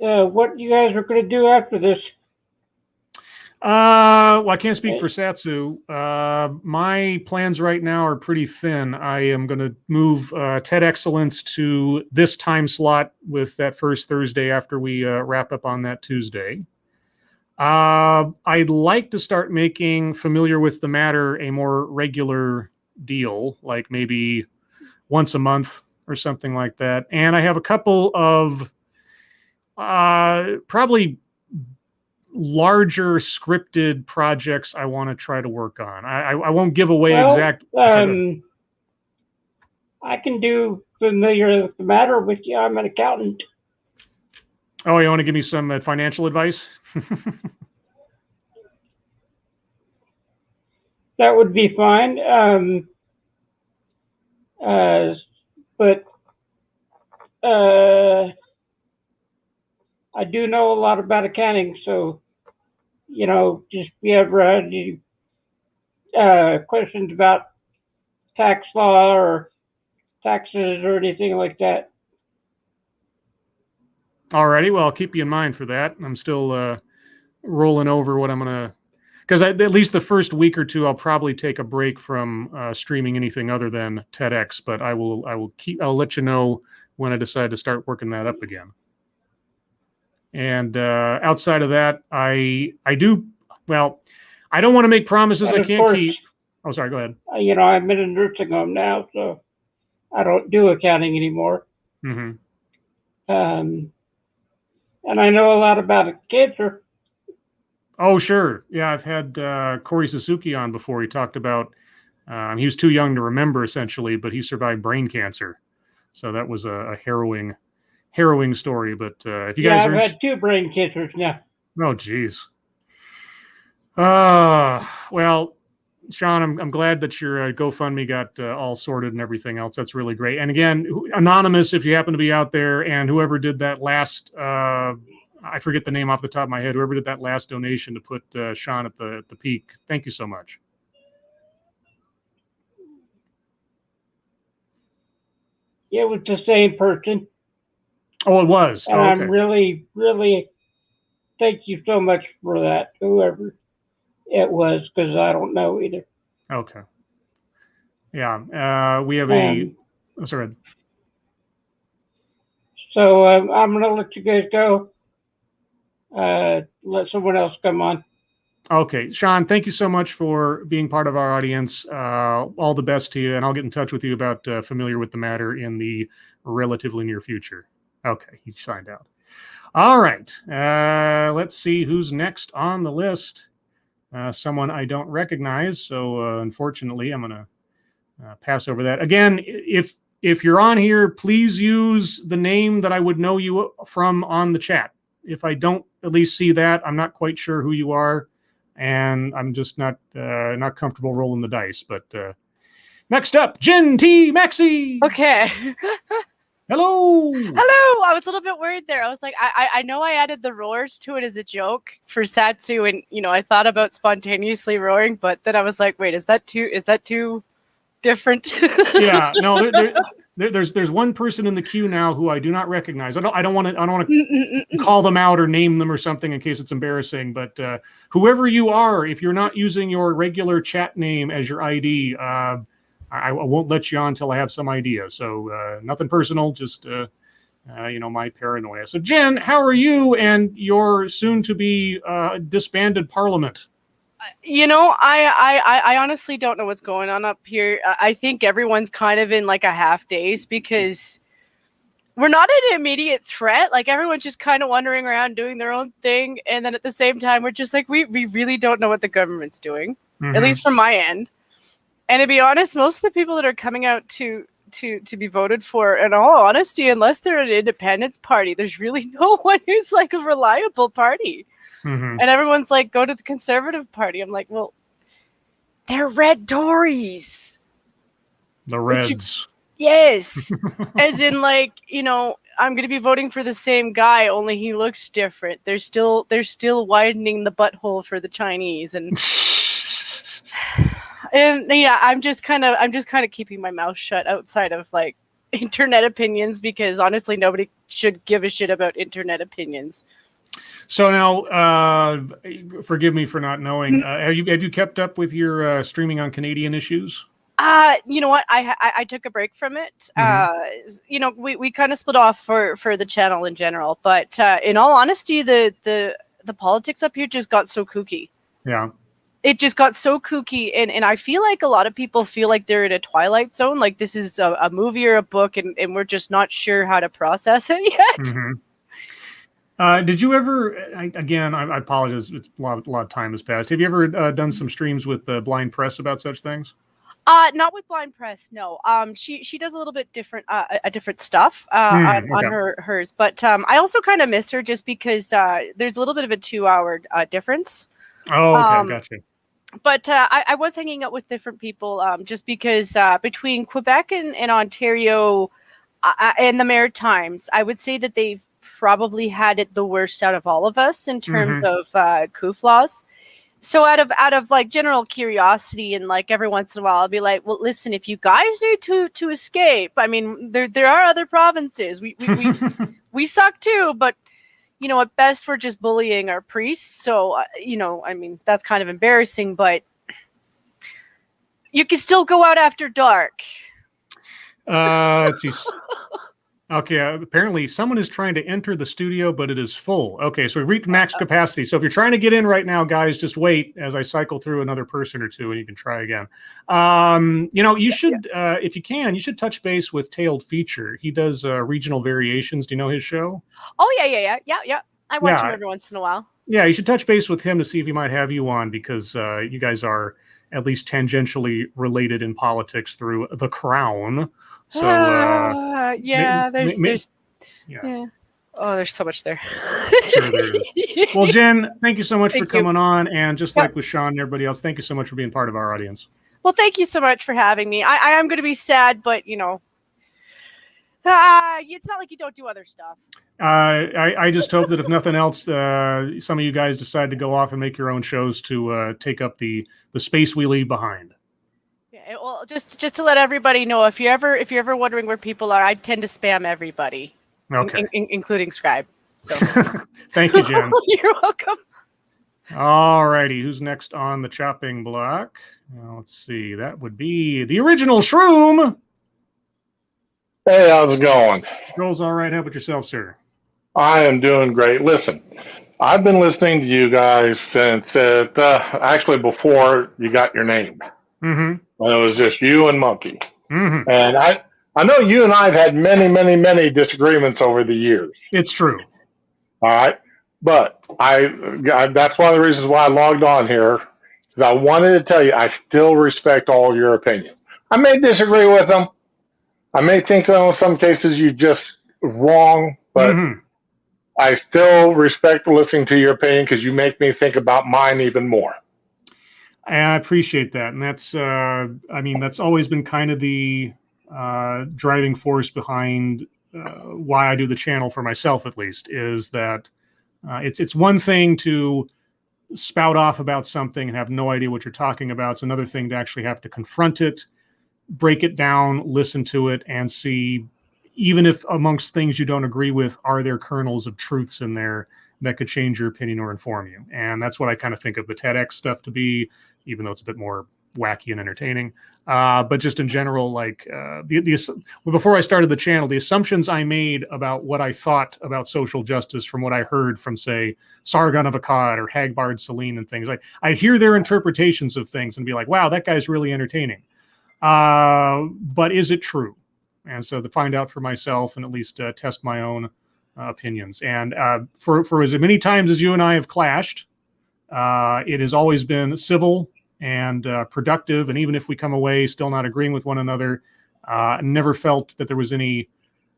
What you guys are going to do after this? Well, I can't speak for Satsu. My plans right now are pretty thin. I am going to move TED Excellence to this time slot with that first Thursday after we wrap up on that Tuesday. I'd like to start making Familiar with the Matter a more regular deal, like maybe once a month or something like that. And I have a couple of probably larger scripted projects I want to try to work on. I won't give away exact. I can do Familiar with the Matter with you. I'm an accountant. Oh, you want to give me some financial advice? That would be fine. But I do know a lot about accounting, so just if you ever had any questions about tax law or taxes or anything like that. Alrighty, well, I'll keep you in mind for that. I'm still rolling over what I'm gonna, because at least the first week or two, I'll probably take a break from streaming anything other than TEDx. But I'll let you know when I decide to start working that up again. And outside of that, I don't want to make promises I can't keep. Oh, sorry, go ahead. I'm in a nursing home now, so I don't do accounting anymore. Mm-hmm. And I know a lot about cancer. Oh, sure. Yeah, I've had Corey Suzuki on before. He talked about, he was too young to remember, essentially, but he survived brain cancer. So that was a harrowing story. But if you guys I've had 2 brain cancers now. Oh, geez. Well, Sean, I'm glad that your GoFundMe got all sorted and everything else. That's really great. And again, anonymous, if you happen to be out there, and whoever did that last, I forget the name off the top of my head, whoever did that last donation to put Sean at the peak, thank you so much. It was the same person. Oh, it was. And I'm really, really, thank you so much for that, whoever it was, because I don't know either. Okay. Yeah. We have sorry. So I'm going to let you guys go. Let someone else come on. Okay. Sean, thank you so much for being part of our audience. All the best to you, and I'll get in touch with you about Familiar with the Matter in the relatively near future. Okay, he signed out. All right. Let's see who's next on the list. Someone I don't recognize, so unfortunately, I'm going to pass over that. Again, if you're on here, please use the name that I would know you from on the chat. If I don't at least see that, I'm not quite sure who you are, and I'm just not comfortable rolling the dice. But next up, Jen T. Maxey. Okay. Hello. Hello. I was a little bit worried there. I was like, I know I added the roars to it as a joke for Satsu, and I thought about spontaneously roaring, but then I was like, wait, is that too different? Yeah. No. There's one person in the queue now who I do not recognize. I don't want to call them out or name them or something in case it's embarrassing. But whoever you are, if you're not using your regular chat name as your ID, I won't let you on until I have some idea. So nothing personal, just my paranoia. So Jen, how are you and your soon-to-be disbanded parliament? I honestly don't know what's going on up here. I think everyone's kind of in like a half daze because we're not an immediate threat. Like everyone's just kind of wandering around doing their own thing, and then at the same time, we're just like we really don't know what the government's doing, at least from my end. And to be honest, most of the people that are coming out to be voted for, in all honesty, unless they're an independence party, there's really no one who's like a reliable party. And everyone's like, go to the Conservative Party. I'm like, well, they're red Tories. The Reds. Yes. As in like, I'm going to be voting for the same guy, only he looks different. They're still widening the butthole for the Chinese. And yeah, I'm just kind of keeping my mouth shut outside of like internet opinions, because honestly, nobody should give a shit about internet opinions. So now, forgive me for not knowing. Have you kept up with your streaming on Canadian issues? You know what? I took a break from it. We kind of split off for the channel in general. But in all honesty, the politics up here just got so kooky. Yeah. It just got so kooky, and I feel like a lot of people feel like they're in a twilight zone, like this is a movie or a book, and we're just not sure how to process it yet. Did you ever? Again, I apologize. It's a lot of time has passed. Have you ever done some streams with Blind Press about such things? Not with Blind Press, no. She does a little bit different, different stuff on hers, but I also kind of miss her just because there's a little bit of a 2-hour difference. Oh, okay, gotcha. But I was hanging out with different people just because between Quebec and Ontario and the Maritimes, I would say that they've probably had it the worst out of all of us in terms of COOF laws. So out of like general curiosity, and like every once in a while, I'll be like, well, listen, if you guys need to escape, I mean, there are other provinces. We suck too, but at best we're just bullying our priests. So I mean, that's kind of embarrassing, but you can still go out after dark. Let's see. Okay, apparently someone is trying to enter the studio, but it is full. Okay, so we've reached max capacity. So if you're trying to get in right now, guys, just wait as I cycle through another person or two, and you can try again. You should, if you can, you should touch base with Tailed Feature. He does regional variations. Do you know his show? Oh, yeah. I watch him every once in a while. Yeah, you should touch base with him to see if he might have you on, because you guys are at least tangentially related in politics through the Crown. So there's oh, there's so much there. Sure there is. Well, Jen, thank you so much for coming on, and just like with Sean and everybody else, thank you so much for being part of our audience. Well, thank you so much for having me. I am going to be sad, but it's not like you don't do other stuff. I just hope that if nothing else, some of you guys decide to go off and make your own shows to take up the space we leave behind. Yeah, well, just to let everybody know, if you're ever wondering where people are, I tend to spam everybody, okay, including Scribe. So thank you, Jen. You're welcome. All righty, who's next on the chopping block? Let's see. That would be the original Shroom. Hey, how's it going? Goes all right. How about yourself, sir? I am doing great. Listen, I've been listening to you guys since actually before you got your name. When it was just you and Monkey. And I know you and I have had many, many, many disagreements over the years. It's true. All right. But that's one of the reasons why I logged on here, because I wanted to tell you I still respect all your opinions. I may disagree with them. I may think in some cases you're just wrong, but I still respect listening to your opinion because you make me think about mine even more. I appreciate that. And that's, that's always been kind of the driving force behind why I do the channel for myself, at least, is that it's one thing to spout off about something and have no idea what you're talking about. It's another thing to actually have to confront it, break it down, listen to it, and see, even if amongst things you don't agree with, are there kernels of truths in there that could change your opinion or inform you? And that's what I kind of think of the TEDx stuff to be, even though it's a bit more wacky and entertaining. But just in general, like before I started the channel, the assumptions I made about what I thought about social justice from what I heard from, say, Sargon of Akkad or Hagbard Celine and things, like I'd hear their interpretations of things and be like, wow, that guy's really entertaining. But is it true? And so to find out for myself and at least test my own opinions. And for as many times as you and I have clashed, it has always been civil and productive. And even if we come away still not agreeing with one another, never felt that there was any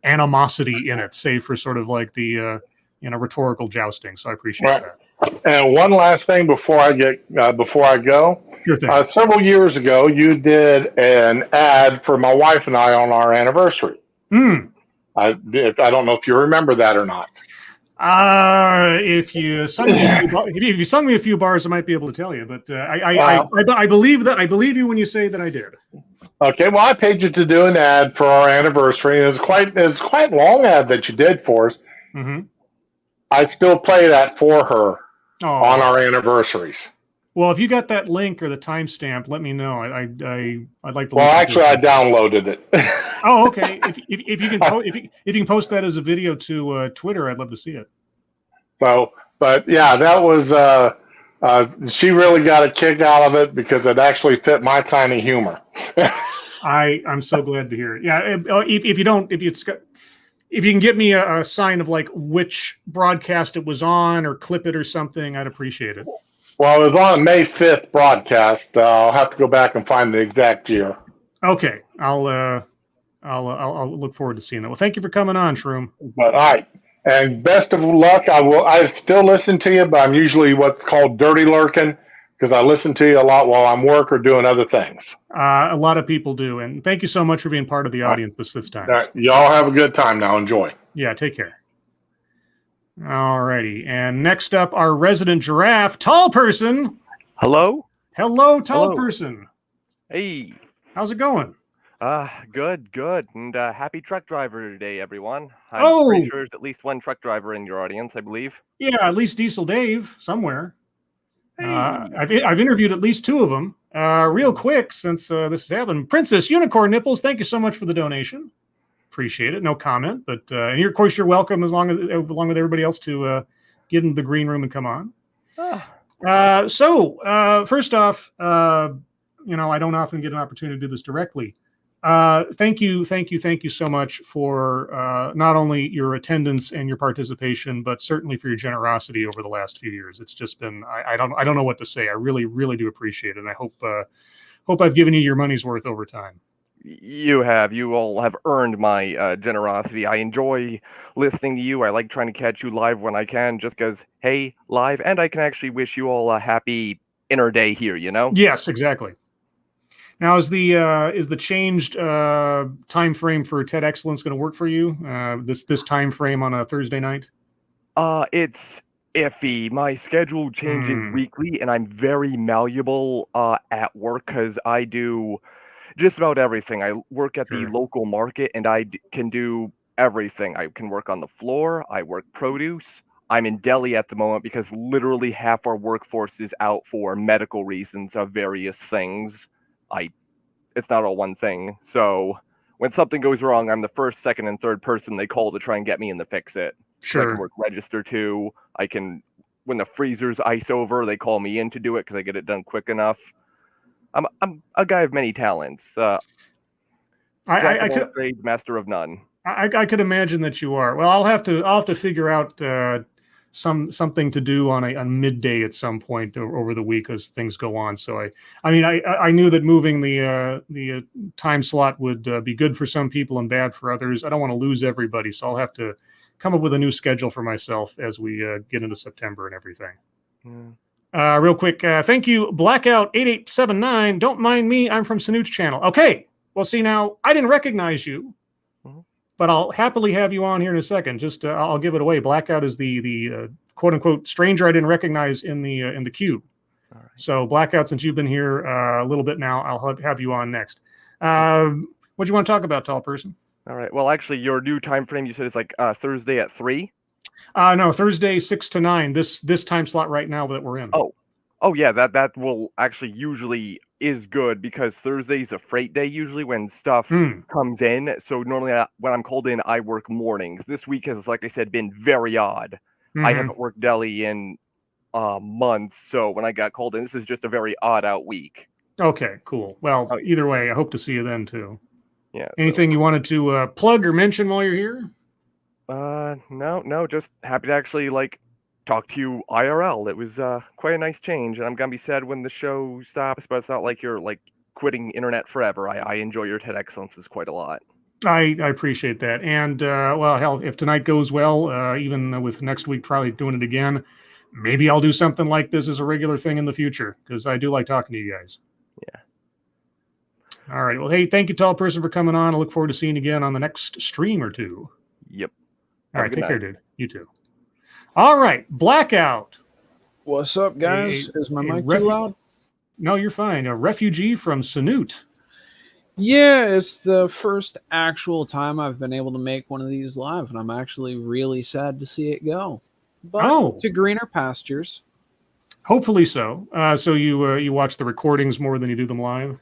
animosity in it, save for sort of like the rhetorical jousting. So I appreciate that. And one last thing before I go. Sure thing. Several years ago, you did an ad for my wife and I on our anniversary. I don't know if you remember that or not. If you sung me a few bars, I might be able to tell you. But I believe that I believe you when you say that I did. Okay, well, I paid you to do an ad for our anniversary, and it's quite a long ad that you did for us. I still play that for her on our anniversaries. Well, if you got that link or the timestamp, let me know. I'd like to. Well, actually, I downloaded it. Oh, okay. If you can post that as a video to Twitter, I'd love to see it. So, but yeah, that was she really got a kick out of it because it actually fit my kind of humor. I'm so glad to hear it. Yeah, if you can get me a sign of like which broadcast it was on or clip it or something, I'd appreciate it. Well, it was on a May 5th broadcast. I'll have to go back and find the exact year. Okay, I'll look forward to seeing that. Well, thank you for coming on, Shroom. But all right, and best of luck. I still listen to you, but I'm usually what's called dirty lurking because I listen to you a lot while I'm work or doing other things. A lot of people do, and thank you so much for being part of the audience this time. All right, y'all have a good time now. Enjoy. Yeah, take care. All righty, and next up, our resident giraffe, Tall Person. Hello? Hello, Tall Person. Hey. How's it going? Good. And happy truck driver day, everyone. I'm pretty sure there's at least one truck driver in your audience, I believe. Yeah, at least Diesel Dave somewhere. Hey. I've interviewed at least two of them. Real quick, since this has happened, Princess Unicorn Nipples, thank you so much for the donation. Appreciate it. No comment, but and of course you're welcome along with everybody else to get into the green room and come on. So first off, I don't often get an opportunity to do this directly. Thank you so much for not only your attendance and your participation, but certainly for your generosity over the last few years. It's just been I don't know what to say. I really do appreciate it, and I hope I've given you your money's worth over time. You all have earned my generosity. I enjoy listening to you. I like trying to catch you live when I can, just because, hey, live, and I can actually wish you all a happy inner day here, you know? Yes, exactly. Now, is the changed time frame for TED Excellence going to work for you? This time frame on a Thursday night? It's iffy. My schedule changes weekly, and I'm very malleable at work because I do just about everything. I work at the local market, and I can do everything. I can work on the floor. I work produce. I'm in deli at the moment because literally half our workforce is out for medical reasons of various things. It's not all one thing. So when something goes wrong, I'm the first, second, and third person they call to try and get me in to fix it. Sure. So I can work register too. When the freezer's ice over, they call me in to do it because I get it done quick enough. I'm a guy of many talents. I could trade, master of none. I could imagine that you are. Well, I'll have to figure out something to do on midday at some point over the week as things go on. So I knew that moving the time slot would be good for some people and bad for others. I don't want to lose everybody, so I'll have to come up with a new schedule for myself as we get into September and everything. Real quick, thank you, Blackout8879. Don't mind me, I'm from Sanut's channel. Okay, well, see, now I didn't recognize you, but I'll happily have you on here in a second. Just I'll give it away. Blackout is the quote unquote stranger I didn't recognize in the queue. All right. So Blackout, since you've been here a little bit now, I'll have you on next. What do you want to talk about, tall person? All right. Well, actually, your new time frame, you said it's like Thursday at 3? No, Thursday 6 to 9. This time slot right now that we're in. Oh yeah, that will actually usually is good because Thursday's a freight day usually when stuff comes in. So normally when I'm called in, I work mornings. This week has, like I said, been very odd. I haven't worked deli in months, so when I got called in, this is just a very odd out week. Okay, cool. Well, either way, I hope to see you then too. Yeah. Anything you wanted to plug or mention while you're here? No, just happy to actually talk to you IRL. It was quite a nice change, and I'm gonna be sad when the show stops, but it's not like you're quitting internet forever. I enjoy your TED Excellences quite a lot. I appreciate that, and well, hell, if tonight goes well, even with next week probably doing it again, maybe I'll do something like this as a regular thing in the future because I do like talking to you guys. Yeah. All right. Well, hey, thank you, tall person, for coming on. I look forward to seeing you again on the next stream or two. Yep. All right. Take care, dude. You too. All right. Blackout. What's up, guys? Is my mic too loud? No, you're fine. A refugee from Sanut. Yeah, it's the first actual time I've been able to make one of these live, and I'm actually really sad to see it go. But to greener pastures. Hopefully so. So you watch the recordings more than you do them live?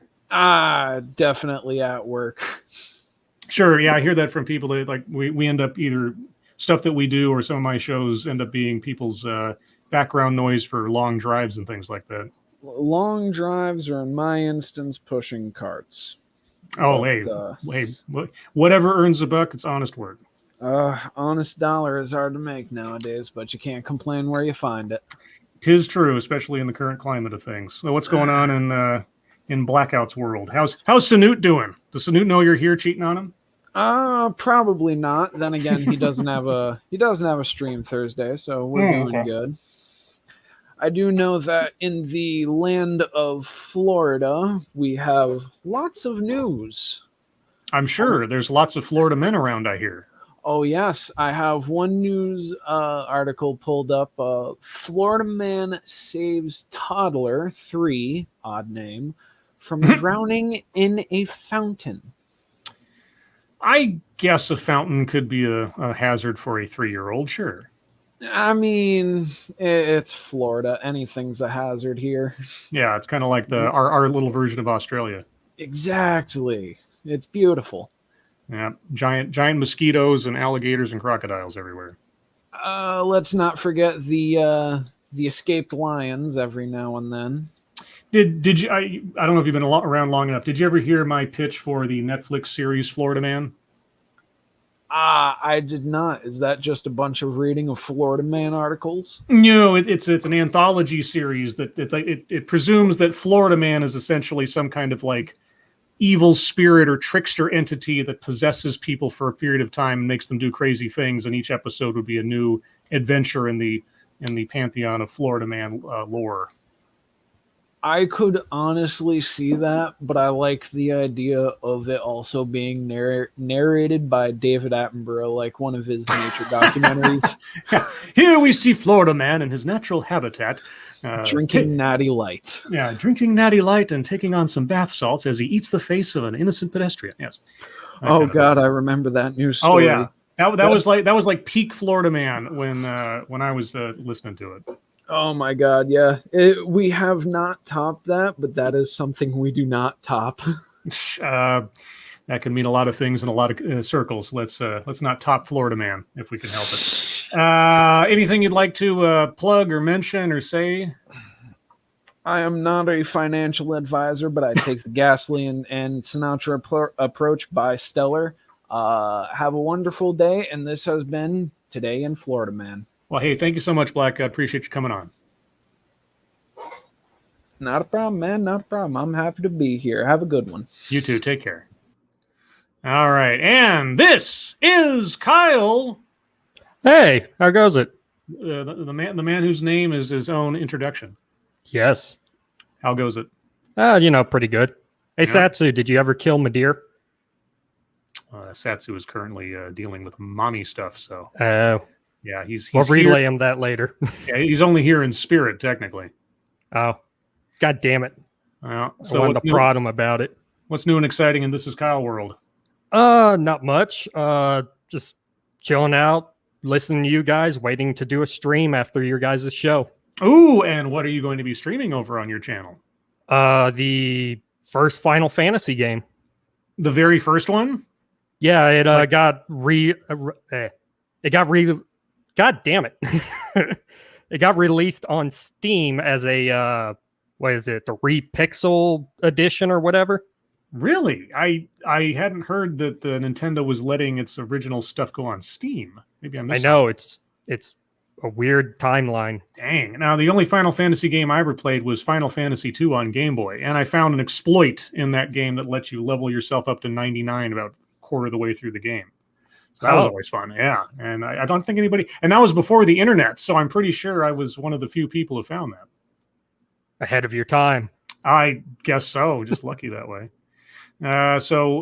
Definitely at work. Sure. Yeah, I hear that from people that we end up either stuff that we do or some of my shows end up being people's background noise for long drives and things like that. Long drives, or in my instance, pushing carts. Oh, hey, whatever earns a buck, it's honest work. Honest dollar is hard to make nowadays, but you can't complain where you find it. 'Tis true, especially in the current climate of things. So what's going on in Blackout's world? How's Sanut doing? Does Sanut know you're here cheating on him? Probably not. Then again, he doesn't have a stream Thursday, so we're doing good. I do know that in the land of Florida, we have lots of news. I'm sure there's lots of Florida men around, I hear. Oh, yes. I have one news article pulled up. Florida man saves toddler, 3, odd name, from drowning in a fountain. I guess a fountain could be a hazard for a 3-year-old, sure. I mean, it's Florida. Anything's a hazard here. Yeah, it's kind of like our little version of Australia. Exactly. It's beautiful. Yeah, giant mosquitoes and alligators and crocodiles everywhere. Let's not forget the escaped lions every now and then. Did you? I don't know if you've been around long enough. Did you ever hear my pitch for the Netflix series Florida Man? I did not. Is that just a bunch of reading of Florida Man articles? No, it's an anthology series that it presumes that Florida Man is essentially some kind of evil spirit or trickster entity that possesses people for a period of time and makes them do crazy things, and each episode would be a new adventure in the pantheon of Florida Man lore. I could honestly see that, but I like the idea of it also being narrated by David Attenborough, like one of his nature documentaries. Yeah. Here we see Florida Man in his natural habitat. Drinking Natty Light. Yeah, drinking Natty Light and taking on some bath salts as he eats the face of an innocent pedestrian. Yes. Oh, God, I remember that news story. Oh, yeah. That was like peak Florida Man when I was listening to it. Oh my God, yeah. We have not topped that, but that is something we do not top. That can mean a lot of things in a lot of circles. Let's not top Florida Man if we can help it. Anything you'd like to plug or mention or say? I am not a financial advisor, but I take the Gasly and Sinatra approach by Stellar. Have a wonderful day, and this has been Today in Florida, man. Well, hey, thank you so much, Black. I appreciate you coming on. Not a problem, man. Not a problem. I'm happy to be here. Have a good one. You too. Take care. All right. And this is Kyle. Hey, how goes it? The man whose name is his own introduction. Yes. How goes it? Pretty good. Hey, Yeah. Satsu, did you ever kill Madeir? Satsu is currently dealing with mommy stuff, so yeah, he's we'll here. relay him that later. Yeah, he's only here in spirit, technically. Oh, God damn it! Well, I wanted to prod him about it. What's new and exciting in This Is Kyle world? Not much. Just chilling out, listening to you guys, waiting to do a stream after your guys' show. Ooh, and what are you going to be streaming over on your channel? The first Final Fantasy game. The very first one? Yeah, it got God damn it. It got released on Steam as a what is it, the Repixel edition or whatever? Really? I hadn't heard that the Nintendo was letting its original stuff go on Steam. Maybe I missed I know, it's a weird timeline. Dang. Now, the only Final Fantasy game I ever played was Final Fantasy II on Game Boy, and I found an exploit in that game that lets you level yourself up to 99 about a quarter of the way through the game. So that was always fun, yeah. And I don't think anybody... And that was before the internet, so I'm pretty sure I was one of the few people who found that. Ahead of your time. I guess so. Just lucky that way. So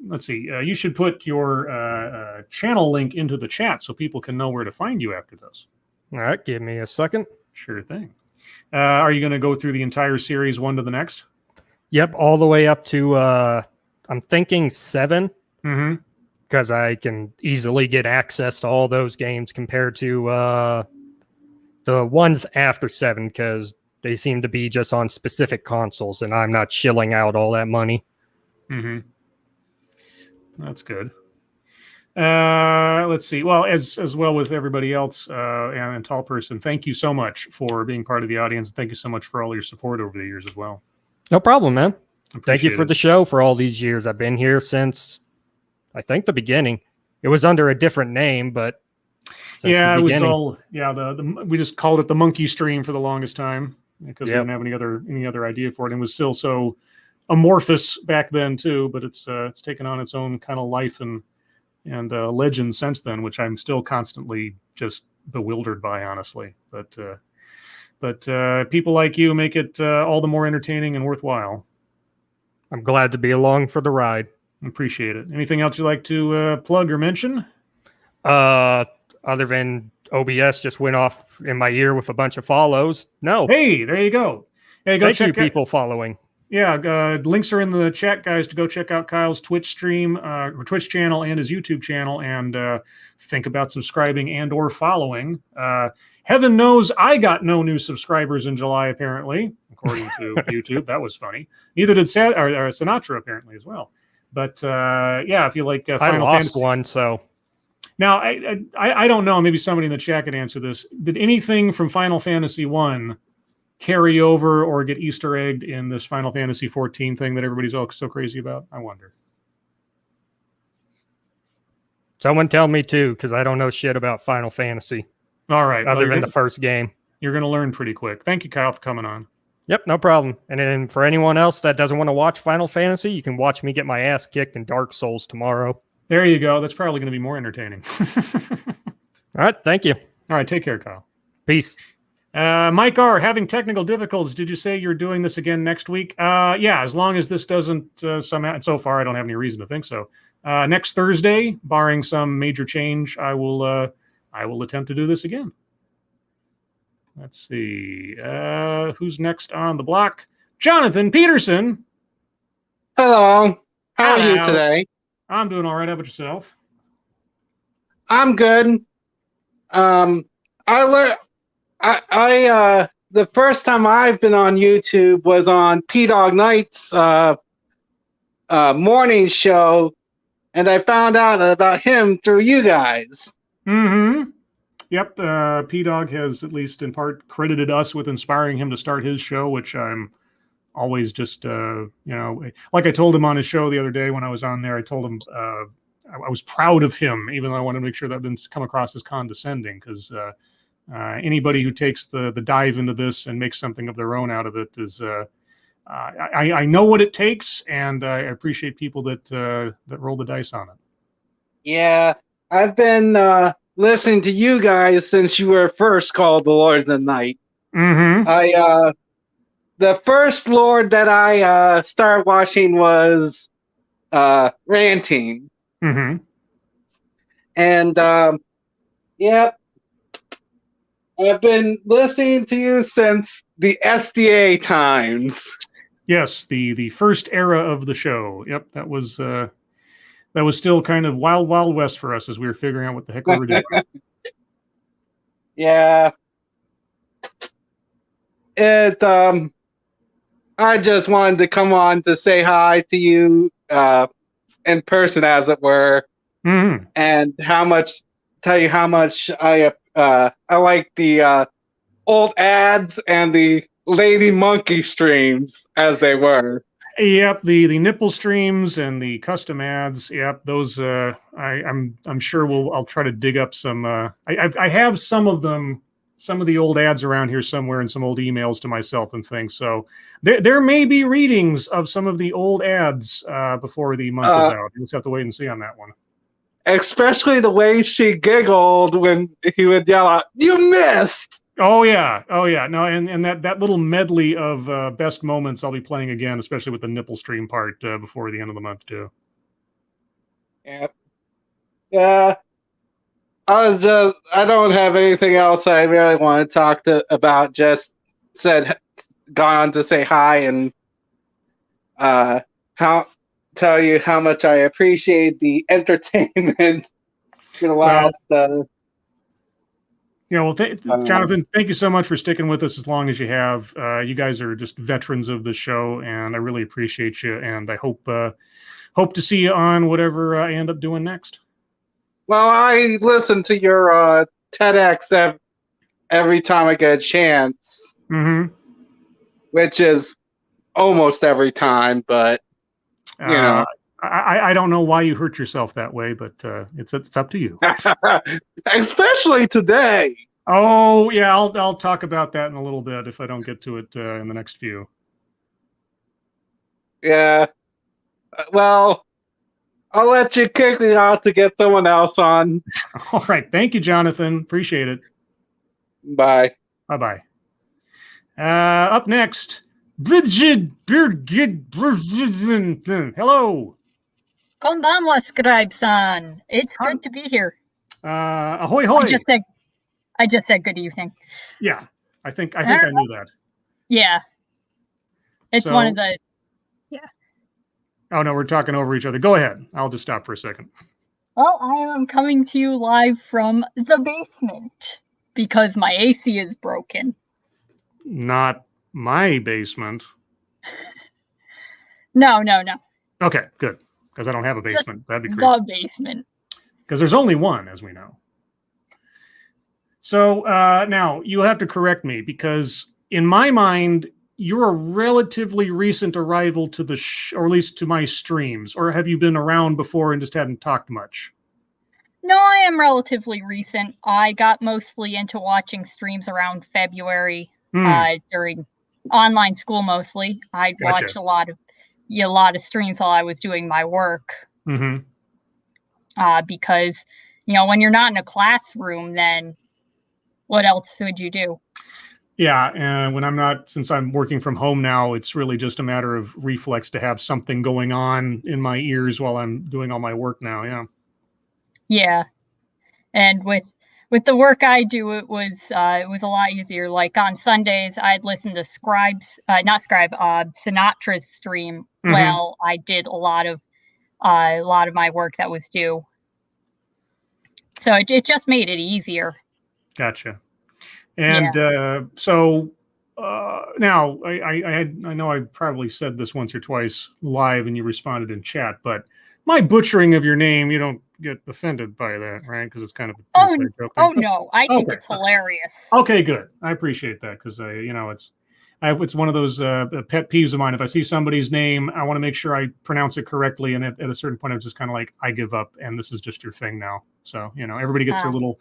let's see. You should put your channel link into the chat so people can know where to find you after this. All right, give me a second. Sure thing. Are you going to go through the entire series one to the next? Yep, all the way up to I'm thinking 7. Mm-hmm. Because I can easily get access to all those games compared to the ones after 7, because they seem to be just on specific consoles, and I'm not shilling out all that money. Mm-hmm. That's good. Let's see. Well, as well with everybody else, and Tall Person, thank you so much for being part of the audience. Thank you so much for all your support over the years as well. No problem, man. Thank you for it. the show for all these years. I've been here since, I think, the beginning. It was under a different name, but yeah, it was all we just called it the Monkey Stream for the longest time because we didn't have any other idea for it. And it was still so amorphous back then too, but it's taken on its own kind of life and legend since then, which I'm still constantly just bewildered by, honestly. But people like you make it all the more entertaining and worthwhile. I'm glad to be along for the ride. Appreciate it. Anything else you'd like to plug or mention? Other than OBS just went off in my ear with a bunch of follows. No. Hey, there you go. Hey, go Thank check you, people following. Yeah, links are in the chat, guys, to go check out Kyle's Twitch stream, or Twitch channel, and his YouTube channel, and think about subscribing and or following. Heaven knows I got no new subscribers in July, apparently, according to YouTube. That was funny. Neither did Sinatra, apparently, as well. But yeah, if you like Final I lost Fantasy. one, so. Now, I don't know. Maybe somebody in the chat could answer this. Did anything from Final Fantasy 1 carry over or get Easter egged in this Final Fantasy 14 thing that everybody's all so crazy about? I wonder. Someone tell me too, because I don't know shit about Final Fantasy. All right. Other than the first game. You're going to learn pretty quick. Thank you, Kyle, for coming on. Yep, no problem. And then for anyone else that doesn't want to watch Final Fantasy, you can watch me get my ass kicked in Dark Souls tomorrow. There you go. That's probably going to be more entertaining. All right, thank you. All right, take care, Kyle. Peace. Mike R, having technical difficulties. Did you say you're doing this again next week? Yeah, as long as this doesn't somehow. So far, I don't have any reason to think so. Next Thursday, barring some major change, I will attempt to do this again. Let's see. Who's next on the block? Jonathan Peterson. Hello. How are you today? I'm doing all right. How about yourself? I'm good. The first time I've been on YouTube was on P-Dog Knight's morning show, and I found out about him through you guys. Mm-hmm. Yep. P-Dog has, at least in part, credited us with inspiring him to start his show, which I'm always just, like I told him on his show the other day when I was on there, I told him I was proud of him, even though I wanted to make sure that didn't come across as condescending, because anybody who takes the dive into this and makes something of their own out of it is, I know what it takes, and I appreciate people that roll the dice on it. Yeah, I've been listening to you guys since you were first called the Lords of the Night. Mm-hmm. The first Lord that I started watching was Ranting. Mm-hmm. And yep, I've been listening to you since the SDA times. Yes, the first era of the show. Yep, that was still kind of wild west for us as we were figuring out what the heck we were doing. Yeah. I just wanted to come on to say hi to you in person, as it were, and tell you how much I like the old ads and the Lady Monkey streams as they were. Yep, the nipple streams and the custom ads. Yep, those. I'm sure I'll try to dig up some. I have some of them, some of the old ads around here somewhere, and some old emails to myself and things. So there may be readings of some of the old ads before the month is out. You just have to wait and see on that one. Especially the way she giggled when he would yell out, "You missed!" Oh yeah. No, and that little medley of best moments I'll be playing again, especially with the nipple stream part before the end of the month too. Yep. Yeah. I don't have anything else I really want to talk about. Just gone to say hi and tell you how much I appreciate the entertainment for the last. Jonathan, thank you so much for sticking with us as long as you have. You guys are just veterans of the show, and I really appreciate you. And I hope to see you on whatever I end up doing next. Well, I listen to your TEDx every time I get a chance, which is almost every time. But you know, I don't know why you hurt yourself that way, but it's up to you. Especially today. Oh yeah, I'll talk about that in a little bit if I don't get to it in the next few. Yeah. Well, I'll let you kick me out to get someone else on. All right. Thank you, Jonathan. Appreciate it. Bye. Bye-bye. Up next, Bridget. Hello. Konbanwa, Scribe-san. It's good to be here. Ahoy, hoy. I just said good evening. Yeah, I think I knew that. Yeah. It's one of the... Yeah. Oh, no, we're talking over each other. Go ahead. I'll just stop for a second. Well, I am coming to you live from the basement because my AC is broken. Not my basement. No. Okay, good. Because I don't have a basement. That'd be great. The basement. Because there's only one, as we know. So now you have to correct me, because in my mind, you're a relatively recent arrival to the or at least to my streams, or have you been around before and just hadn't talked much? No, I am relatively recent. I got mostly into watching streams around February during online school mostly. I'd watch a lot of streams while I was doing my work. Because, when you're not in a classroom, then what else would you do? Yeah, and when since I'm working from home now, it's really just a matter of reflex to have something going on in my ears while I'm doing all my work now, yeah. Yeah. And with the work I do, it was a lot easier. Like on Sundays, I'd listen to Sinatra's stream while I did a lot of my work that was due. So it just made it easier. Gotcha. And so now I know I probably said this once or twice live and you responded in chat, but my butchering of your name, you don't get offended by that, right? Because it's kind of Oh, inside joke oh thing. no, I think Okay. it's hilarious. Okay, good. I appreciate that because it's one of those pet peeves of mine. If I see somebody's name, I want to make sure I pronounce it correctly, and at a certain point, I'm just kind of like, I give up, and this is just your thing now. So everybody gets their little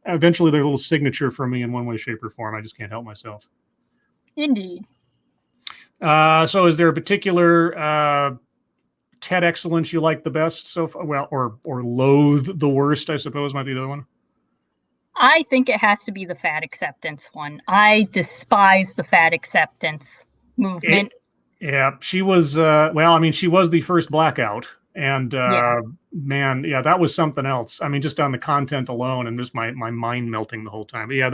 eventually their little signature from me in one way, shape, or form. I just can't help myself. Indeed. So is there a particular TED excellence you like the best so far? Well, or loathe the worst, I suppose, might be the other one. I think it has to be the fat acceptance one. I despise the fat acceptance movement. She was she was the first blackout, and man, that was something else. I mean, just on the content alone, and just my mind melting the whole time. But yeah,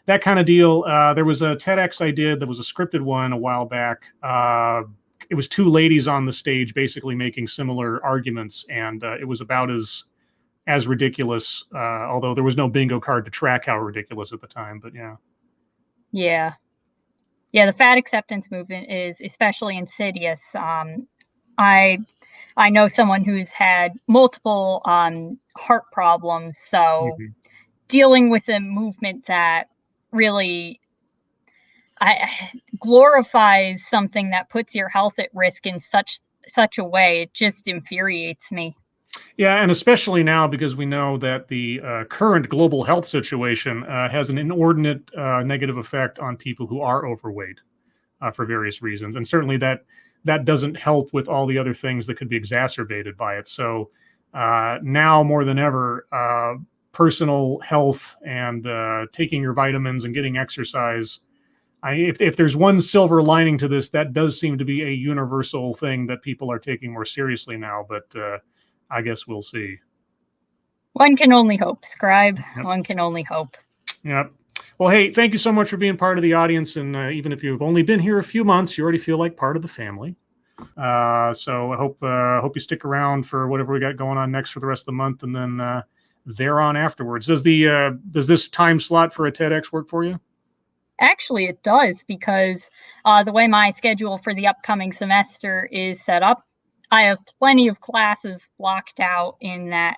that kind of deal. There was a TEDx I did that was a scripted one a while back. It was two ladies on the stage basically making similar arguments, and it was about as ridiculous, although there was no bingo card to track how ridiculous at the time. But yeah, the fat acceptance movement is especially insidious. I know someone who's had multiple heart problems, so dealing with a movement that really glorifies something that puts your health at risk in such a way, it just infuriates me. Yeah, and especially now because we know that the current global health situation has an inordinate negative effect on people who are overweight for various reasons, and certainly that doesn't help with all the other things that could be exacerbated by it. So now more than ever, personal health and taking your vitamins and getting exercise. If there's one silver lining to this, that does seem to be a universal thing that people are taking more seriously now. But I guess we'll see. One can only hope, Scribe. Yep. One can only hope. Yep. Well, hey, thank you so much for being part of the audience. And even if you've only been here a few months, you already feel like part of the family. So I hope you stick around for whatever we got going on next for the rest of the month, and then thereon afterwards. Does this time slot for a TEDx work for you? Actually, it does, because the way my schedule for the upcoming semester is set up, I have plenty of classes blocked out in that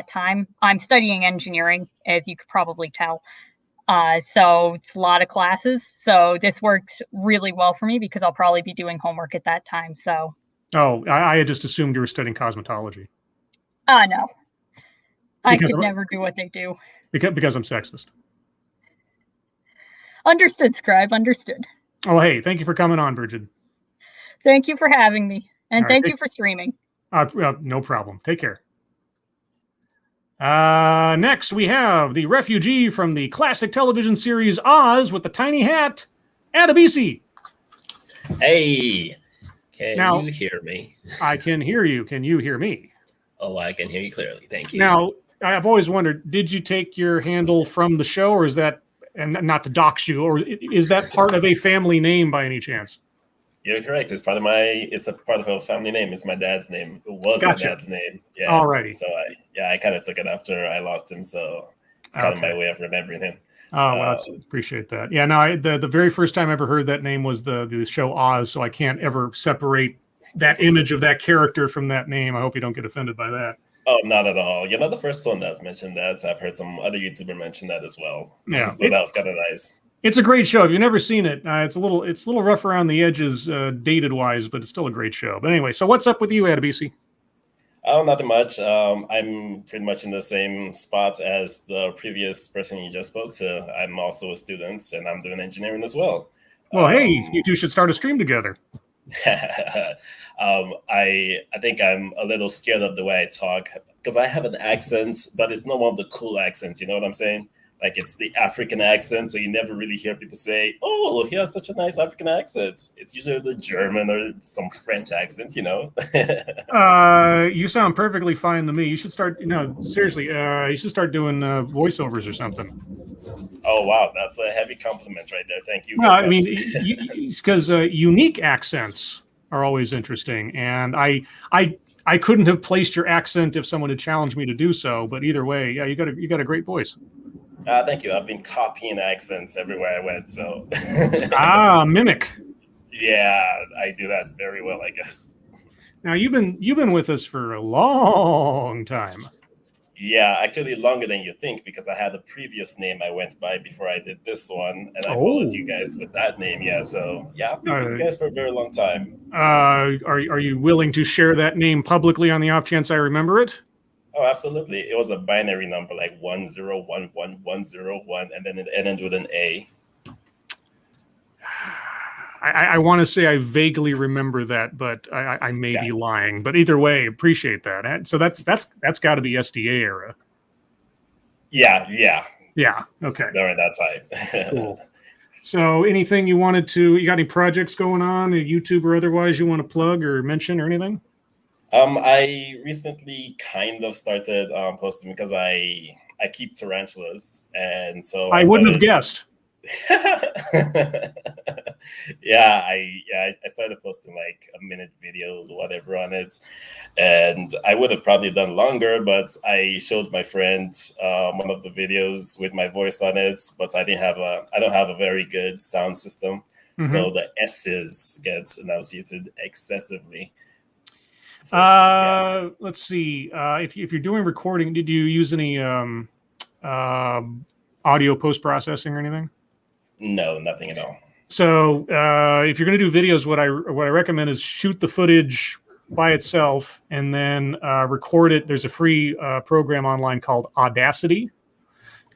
time. I'm studying engineering, as you could probably tell. So it's a lot of classes. So this works really well for me because I'll probably be doing homework at that time. So. Oh, I had just assumed you were studying cosmetology. No. I could never do what they do. Because I'm sexist. Understood, Scribe. Understood. Oh, hey, thank you for coming on, Bridget. Thank you for having me. And thank you for streaming. No problem. Take care. Next, we have the refugee from the classic television series Oz with the tiny hat, Attribution. Hey, can you hear me? I can hear you. Can you hear me? Oh, I can hear you clearly. Thank you. Now, I've always wondered, did you take your handle from the show, or is that, and not to dox you, or is that part of a family name by any chance? You're correct. It's part of it's a part of a family name. It's my dad's name. It was my dad's name. Yeah. Alrighty. So I kind of took it after I lost him. So it's kind of my way of remembering him. Oh, well, appreciate that. Yeah, no, the very first time I ever heard that name was the show Oz, so I can't ever separate that image of that character from that name. I hope you don't get offended by that. Oh, not at all. You're not the first one that's mentioned that. So I've heard some other YouTuber mention that as well. Yeah. So that was kind of nice. It's a great show. If you've never seen it, it's a little rough around the edges, dated wise, but it's still a great show. But anyway, so what's up with you, Attribution? Oh, nothing much. I'm pretty much in the same spots as the previous person you just spoke to. I'm also a student, and I'm doing engineering as well. Well, hey, you two should start a stream together. I think I'm a little scared of the way I talk because I have an accent, but it's not one of the cool accents. You know what I'm saying? Like, it's the African accent, so you never really hear people say, "Oh, he has such a nice African accent." It's usually the German or some French accent, you know. You sound perfectly fine to me. You should start, seriously, you should start doing voiceovers or something. Oh, wow, that's a heavy compliment right there. Thank you. Well, I mean, because unique accents are always interesting, and I couldn't have placed your accent if someone had challenged me to do so. But either way, yeah, you got a great voice. Thank you. I've been copying accents everywhere I went, so. Mimic. Yeah, I do that very well, I guess. Now you've been with us for a long time. Yeah, actually longer than you think, because I had a previous name I went by before I did this one, and I followed you guys with that name. Yeah, so yeah, I've been with you guys for a very long time. Are you willing to share that name publicly on the off chance I remember it? Oh, absolutely. It was a binary number, like 1011101, and then it ended with an A. I want to say I vaguely remember that, but I may be lying. But either way, appreciate that. So that's got to be SDA era. Yeah. Okay. During that time. Cool. So anything you wanted to? You got any projects going on, YouTube or otherwise, you want to plug or mention or anything? I recently kind of started posting because I keep tarantulas, and so I wouldn't have guessed. I started posting like a minute videos or whatever on it, and I would have probably done longer, but I showed my friend one of the videos with my voice on it, but I don't have a very good sound system, so the S's gets enunciated excessively. So, let's see. If you're doing recording, did you use any audio post processing or anything? No, nothing at all. So if you're going to do videos, what I recommend is shoot the footage by itself and then record it. There's a free program online called Audacity,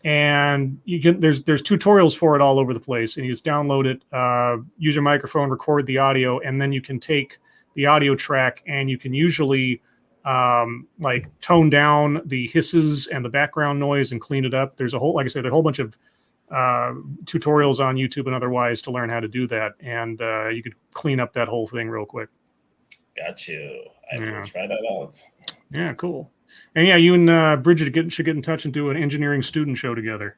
and there's tutorials for it all over the place. And you just download it, use your microphone, record the audio, and then you can take the audio track and you can usually like tone down the hisses and the background noise and clean it up. There's a whole, like I said, a whole bunch of tutorials on YouTube and otherwise to learn how to do that, and you could clean up that whole thing real quick. Got you. I will try that out. Yeah, cool. And yeah, you and Bridget should get in touch and do an engineering student show together.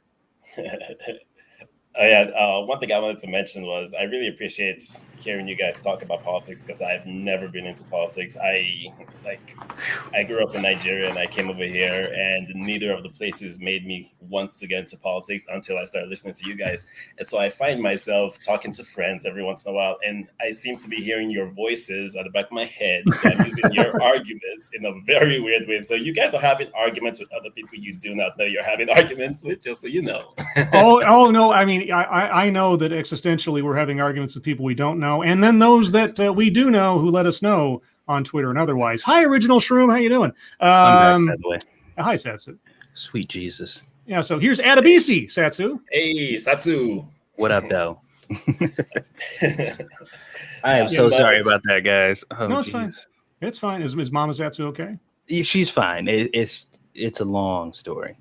One thing I wanted to mention was I really appreciate hearing you guys talk about politics, because I've never been into politics. I grew up in Nigeria and I came over here, and neither of the places made me want to get into politics until I started listening to you guys. And so I find myself talking to friends every once in a while, and I seem to be hearing your voices at the back of my head. So I'm using your arguments in a very weird way. So you guys are having arguments with other people you do not know you're having arguments with, just so you know. oh no, I mean, I know that existentially we're having arguments with people we don't know, and then those that we do know who let us know on Twitter and otherwise. Hi, Original Shroom, how you doing? I'm back, by the way. Hi, Satsu. Sweet Jesus. Yeah, so here's Adabisi, Satsu. Hey, Satsu. What up, though? I am so sorry about that, guys. Oh, no, it's fine. It's fine. Is Mama Satsu okay? She's fine. It's a long story.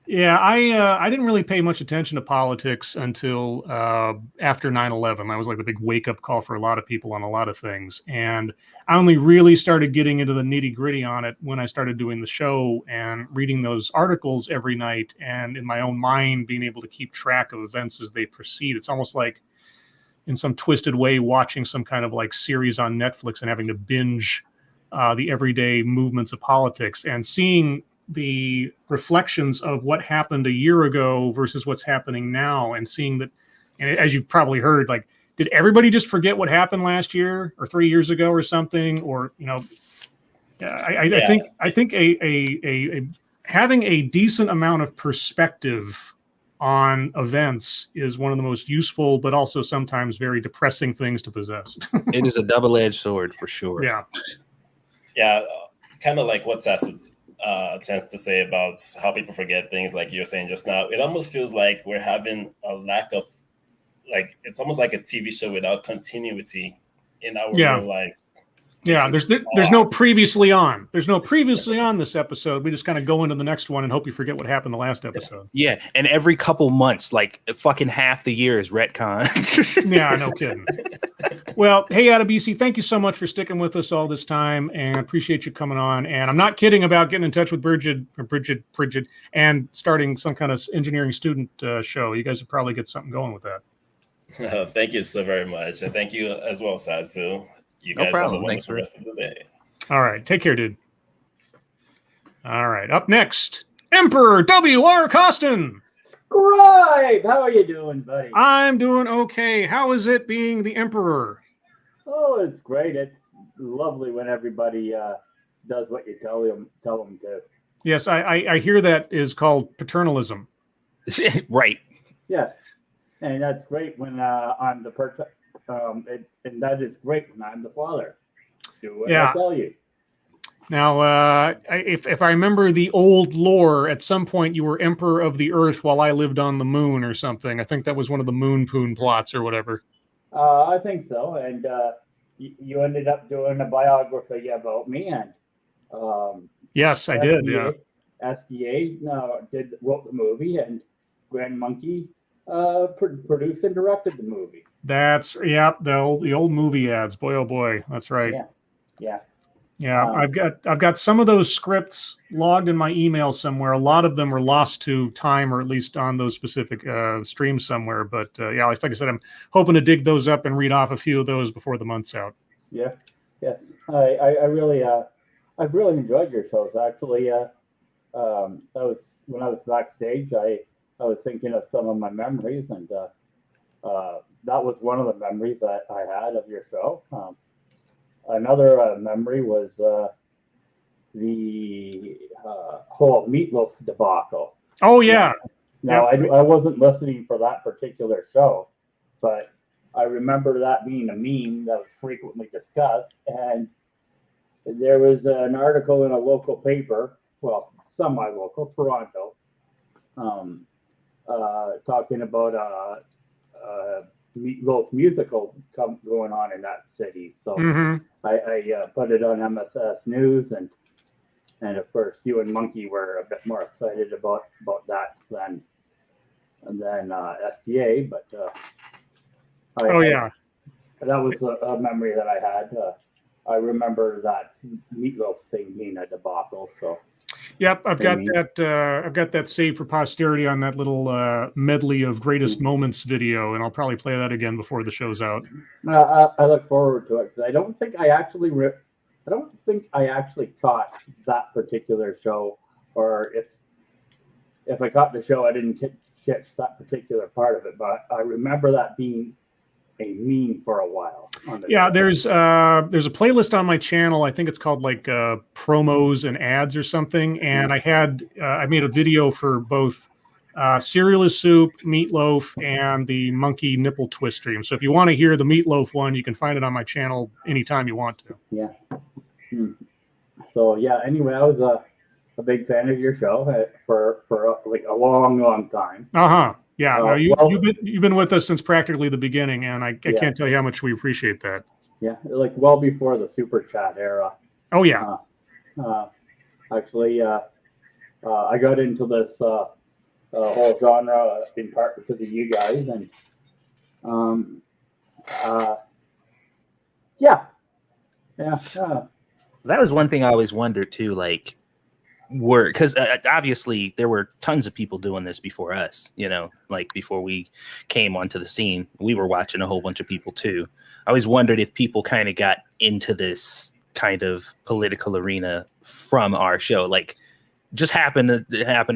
Yeah, I didn't really pay much attention to politics until after 9/11. That was like the big wake-up call for a lot of people on a lot of things. And I only really started getting into the nitty-gritty on it when I started doing the show and reading those articles every night, and in my own mind being able to keep track of events as they proceed. It's almost like, in some twisted way, watching some kind of like series on Netflix and having to binge the everyday movements of politics, and seeing the reflections of what happened a year ago versus what's happening now, and seeing that, and as you've probably heard, like, did everybody just forget what happened last year or 3 years ago or something? Or, you know, I think a having a decent amount of perspective on events is one of the most useful, but also sometimes very depressing things to possess. It is a double-edged sword for sure. Yeah. Yeah, kind of like what Satsu tends to say about how people forget things, like you were saying just now. It almost feels like we're having a lack of, like, it's almost like a TV show without continuity in our real life. Yeah, there's no previously on. There's no previously on this episode. We just kind of go into the next one and hope you forget what happened the last episode. Yeah, and every couple months, like fucking half the year is retcon. Yeah, no kidding. Well, hey, Adabisi, thank you so much for sticking with us all this time, and I appreciate you coming on. And I'm not kidding about getting in touch with Bridget, and starting some kind of engineering student show. You guys would probably get something going with that. Thank you so very much, and thank you as well, Satsu. You guys have a wonderful rest of the day. All right. Take care, dude. All right. Up next, Emperor W.R. Costin. Scribe, how are you doing, buddy? I'm doing okay. How is it being the Emperor? Oh, it's great. It's lovely when everybody does what you tell them to. Yes, I hear that is called paternalism. Right. Yeah, and that's great when I'm the and that is great when I'm the father. Do what I tell you. Now, if I remember the old lore, at some point you were emperor of the earth while I lived on the moon or something. I think that was one of the moon poon plots or whatever. I think so, and you ended up doing a biography about me, and yes, I did. Yeah, SDA wrote the movie, and Grand Monkey produced and directed the movie. That's the old movie ads. Boy, oh boy, that's right. Yeah. I've got some of those scripts logged in my email somewhere. A lot of them are lost to time, or at least on those specific streams somewhere. But like I said, I'm hoping to dig those up and read off a few of those before the month's out. Yeah. I really I've really enjoyed your shows. Actually, when I was backstage, I was thinking of some of my memories, and that was one of the memories that I had of your show. Another memory was the whole meatloaf debacle. Oh yeah. Now I wasn't listening for that particular show, but I remember that being a meme that was frequently discussed. And there was an article in a local paper, well, semi-local, Toronto, talking about meatloaf musical going on in that city. So I put it on MSS News, and of course you and Monkey were a bit more excited about that than SDA, but that was a memory that I had. I remember that meatloaf thing being a debacle. So yep, I've got that saved for posterity on that little medley of greatest moments video, and I'll probably play that again before the show's out. I look forward to it, because I don't think I actually caught that particular show, or if I caught the show, I didn't catch that particular part of it. But I remember that being a meme for a while. Yeah, there's a playlist on my channel. I think it's called like promos and ads or something. And I made a video for both Cereal is Soup, Meatloaf, and the Monkey Nipple Twist stream. So if you want to hear the Meatloaf one, you can find it on my channel anytime you want to. Yeah. So yeah. Anyway, I was a big fan of your show for like a long time. Yeah, no, you've been with us since practically the beginning, and I can't tell you how much we appreciate that. Yeah, like well before the super chat era. Oh yeah. Actually, I got into this whole genre in part because of you guys, and that was one thing I always wondered too, like. Because obviously there were tons of people doing this before us, like before we came onto the scene. We were watching a whole bunch of people too. I always wondered if people kind of got into this kind of political arena from our show, like just happened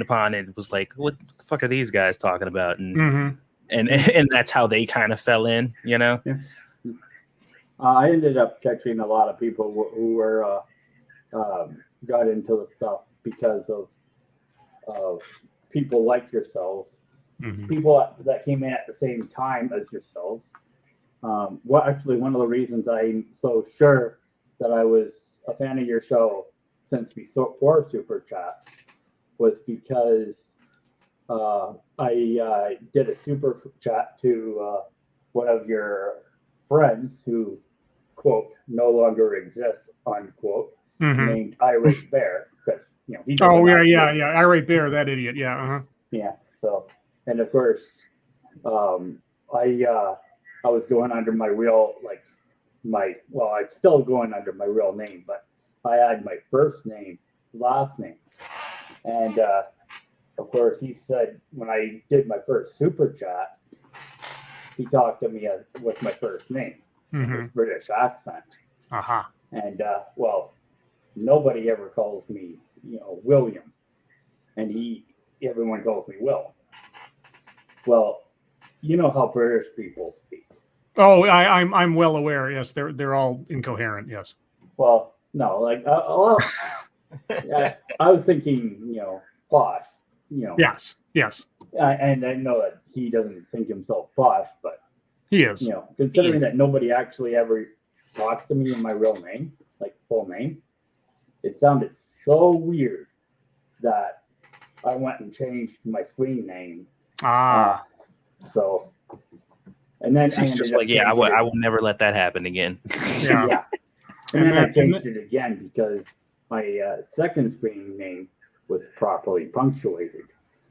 upon it. It was like, what the fuck are these guys talking about? And and that's how they kind of fell in, Yeah. I ended up catching a lot of people who were got into the stuff because of people like yourselves, people that came in at the same time as yourselves. Actually, one of the reasons I'm so sure that I was a fan of your show since before Super Chat was because I did a Super Chat to one of your friends who, quote, no longer exists, unquote, named Irate Bear. Irate Bear, that idiot. Yeah. Yeah. So, and of course, I was going under my real, I'm still going under my real name, but I had my first name, last name. And of course, he said when I did my first super chat, he talked to me with my first name, with British accent. And nobody ever calls me, William, and everyone calls me Will. Well, you know how British people speak. Oh, I'm well aware. Yes, they're all incoherent. Yes. Well, no, like I was thinking, posh, Yes. and I know that he doesn't think himself posh, but he is. Considering that nobody actually ever talks to me in my real name, like full name, it sounded so weird that I went and changed my screen name. So, and then she's just like, I will never let that happen again. Yeah. And then I changed it again because my second screen name was properly punctuated.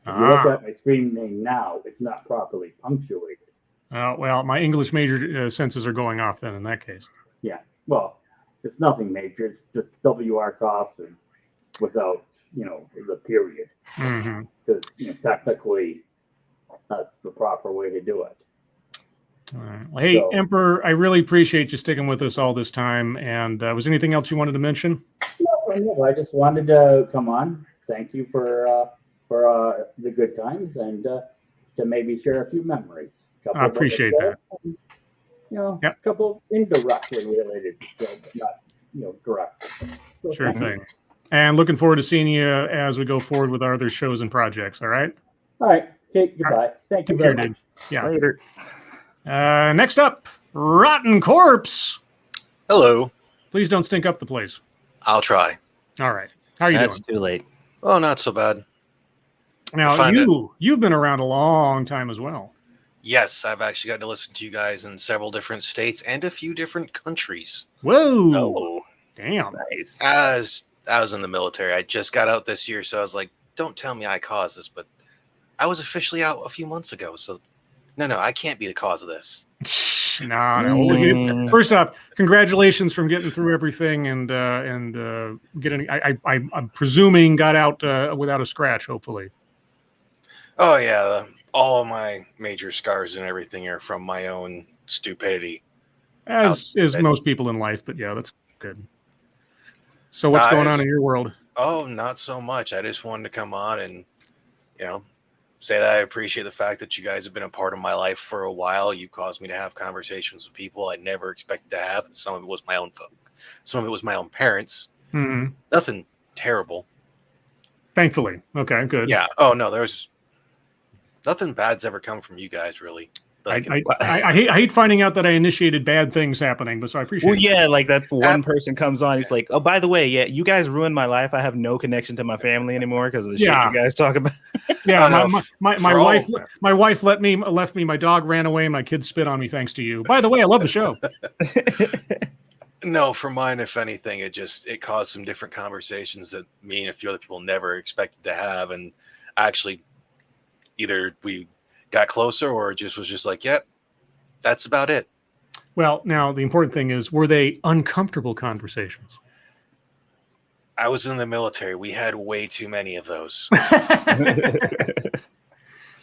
If you look at my screen name now, it's not properly punctuated. Well, my English major senses are going off then in that case. Yeah. Well, it's nothing major. It's just W.R. Kaufman without, the period. Because technically, that's the proper way to do it. All right. Well, hey, Emperor, I really appreciate you sticking with us all this time. And was there anything else you wanted to mention? No, I just wanted to come on. Thank you for the good times and to maybe share a few memories. I appreciate that. And, a couple indirectly related, but not direct. So sure thing. And looking forward to seeing you as we go forward with our other shows and projects. All right. All right. Okay. Goodbye. Right. Thank you very much. Yeah. Later. Next up, Rotten Corpse. Hello. Please don't stink up the place. I'll try. All right. How are you doing? That's too late. Oh, not so bad. Now, you've been around a long time as well. Yes, I've actually gotten to listen to you guys in several different states and a few different countries. Whoa. Oh, damn. Nice. As I was in the military, I just got out this year, so I was like, don't tell me I caused this, but I was officially out a few months ago, so no, I can't be the cause of this. No. First off, congratulations from getting through everything and getting. I'm presuming got out without a scratch. Hopefully. Oh yeah, all of my major scars and everything are from my own stupidity. As is most people in life, but yeah, that's good. So what's going on in your world? Oh, not so much. I just wanted to come on and say that I appreciate the fact that you guys have been a part of my life for a while. You caused me to have conversations with people I never expected to have. Some of it was my own folk. Some of it was my own parents. Mm-hmm. Nothing terrible. Thankfully. Okay, good. Yeah. Oh, no, there's nothing bad's ever come from you guys, really. I hate finding out that I initiated bad things happening, but so I appreciate it. Well, yeah, like that one person comes on, he's like, oh, by the way, yeah, you guys ruined my life. I have no connection to my family anymore because of the shit you guys talk about. Yeah, my wife left me, my dog ran away, my kids spit on me thanks to you. By the way, I love the show. No, for mine, if anything, it caused some different conversations that me and a few other people never expected to have, and actually either we got closer or it was just like, yep, that's about it. Well, now the important thing is, were they uncomfortable conversations? I was in the military. We had way too many of those. And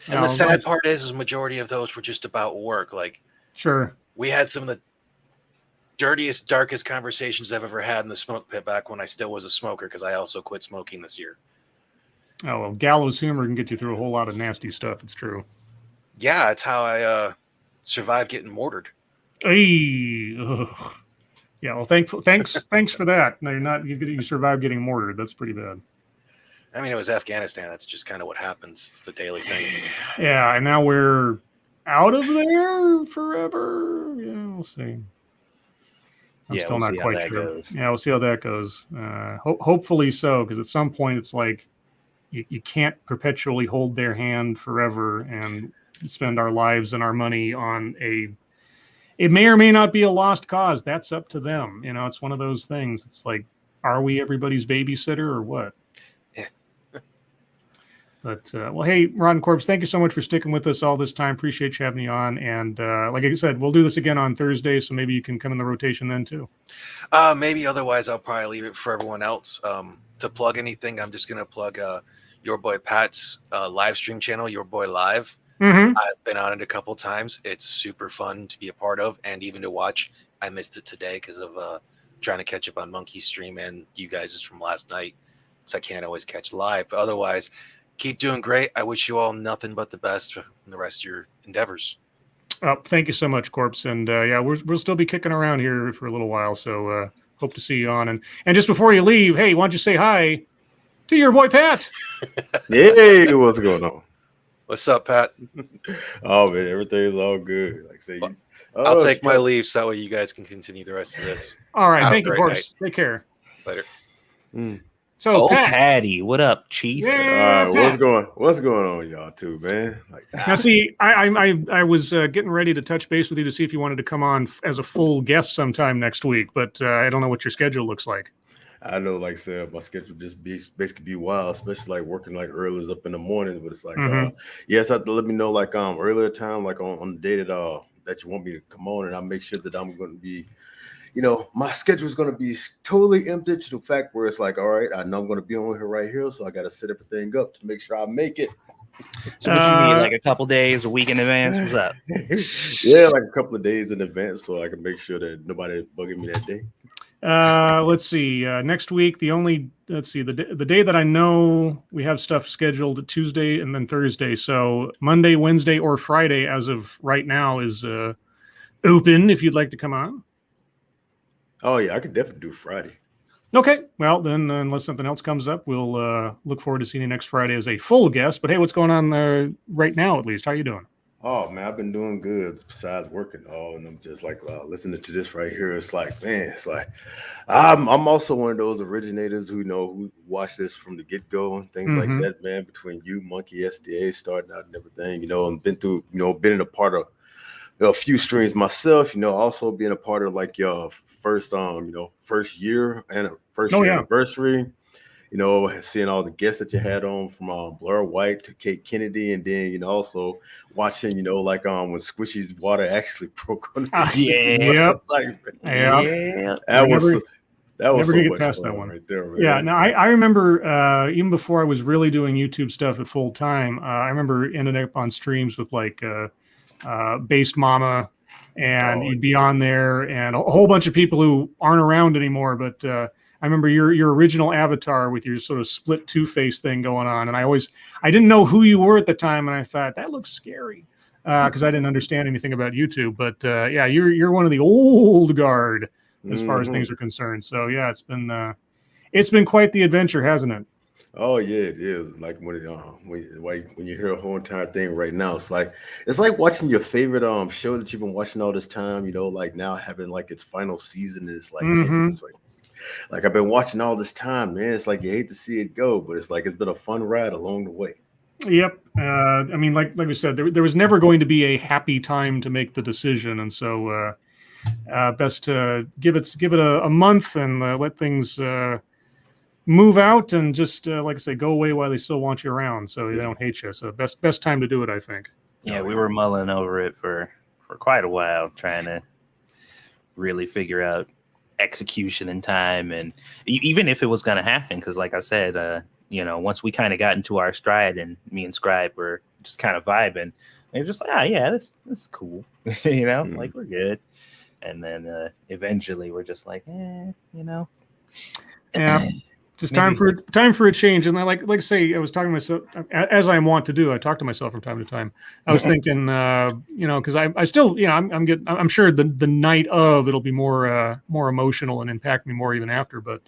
the sad part is majority of those were just about work. Like, sure, we had some of the dirtiest, darkest conversations I've ever had in the smoke pit back when I still was a smoker, because I also quit smoking this year. Oh, well, gallows humor can get you through a whole lot of nasty stuff. It's true. Yeah, it's how I survived getting mortared. Hey, ugh. Yeah, well, thanks for that. No, you survived getting mortared. That's pretty bad. I mean, it was Afghanistan. That's just kind of what happens. It's the daily thing. Yeah, and now we're out of there forever. Yeah, we'll see. I'm still not quite sure. Yeah, we'll see how that goes. Hopefully so, because at some point it's like you can't perpetually hold their hand forever and spend our lives and our money on it may or may not be a lost cause. That's up to them. It's one of those things. It's like, are we everybody's babysitter or what? Yeah. But, well, hey, Rotten Corpse, thank you so much for sticking with us all this time. Appreciate you having me on. And like I said, we'll do this again on Thursday, so maybe you can come in the rotation then too. Maybe. Otherwise, I'll probably leave it for everyone else. To plug anything, I'm just going to plug your boy Pat's live stream channel, Your Boy Live. Mm-hmm. I've been on it a couple times. It's super fun to be a part of and even to watch. I missed it today because of trying to catch up on Monkey's stream and you guys' from last night, so I can't always catch live. But otherwise, keep doing great. I wish you all nothing but the best in the rest of your endeavors. Thank you so much, Corpse. And yeah, we'll still be kicking around here for a little while. So hope to see you on. And just before you leave, hey, why don't you say hi to your boy Pat? Hey, what's going on? What's up, Pat? Oh man, everything's all good. Like say, I'll take my leave so that way you guys can continue the rest of this. All right, thank you, Horse. Take care. Later. So, Pat. Patty, what up, Chief? Yeah, what's going on, y'all too, man? Like, now, see, I was getting ready to touch base with you to see if you wanted to come on as a full guest sometime next week, but I don't know what your schedule looks like. I know, like I said, my schedule just basically be wild, especially like working like early up in the mornings. But it's like, yes, have to let me know like earlier time, like on the day that you want me to come on, and I'll make sure that I'm going to be, my schedule is going to be totally empty to the fact where it's like, all right, I know I'm going to be on here right here, so I got to set everything up to make sure I make it. So what you need, like a couple days, a week in advance? What's up? Yeah, like a couple of days in advance, so I can make sure that nobody bugging me that day. Let's see. Next week, the day that I know we have stuff scheduled Tuesday and then Thursday. So Monday, Wednesday, or Friday, as of right now, is open. If you'd like to come on. Oh yeah, I could definitely do Friday. Okay. Well, then, unless something else comes up, we'll look forward to seeing you next Friday as a full guest. But hey, what's going on right now? At least, how you doing? Oh man, I've been doing good besides working and I'm just like listening to this right here. It's like, man, it's like I'm also one of those originators who watch this from the get go and things like that, man. Between you, Monkey, SDA, starting out and everything, and been through, been a part of a few streams myself. Also being a part of like your first year and first year anniversary. Seeing all the guests that you had on from Blair White to Kate Kennedy, and then also watching when Squishy's water actually broke on the that was never so gonna get past that one right there, man. Yeah, now I remember even before I was really doing YouTube stuff at full time, I remember ending up on streams with like Based Mama, and you'd be on there, and a whole bunch of people who aren't around anymore, but I remember your original avatar with your sort of split two-face thing going on, and I didn't know who you were at the time, and I thought that looks scary because I didn't understand anything about YouTube. But yeah, you're one of the old guard as far as things are concerned. So yeah, it's been quite the adventure, hasn't it? Oh yeah, it is. Like when you hear a whole entire thing right now, it's like watching your favorite show that you've been watching all this time. Like now having like its final season. It's like man, it's like I've been watching all this time, man. It's like you hate to see it go, but it's like it's been a fun ride along the way. Yep. I mean, like we said, there was never going to be a happy time to make the decision, and so best to give it a month and let things move out and just like I say, go away while they still want you around, so they don't hate you. So best time to do it, I think. Yeah, we were mulling over it for quite a while, trying to really figure out execution in time, and even if it was going to happen, because like I said, once we kind of got into our stride and me and Scribe were just kind of vibing, they were just like, yeah, this is cool, like we're good. And then eventually we're just like, yeah. Just time for a change. And then, like I say, I was talking to myself, as I am wont to do. I talk to myself from time to time. I was thinking, because I still, I'm sure the night of it'll be more emotional and impact me more even after. But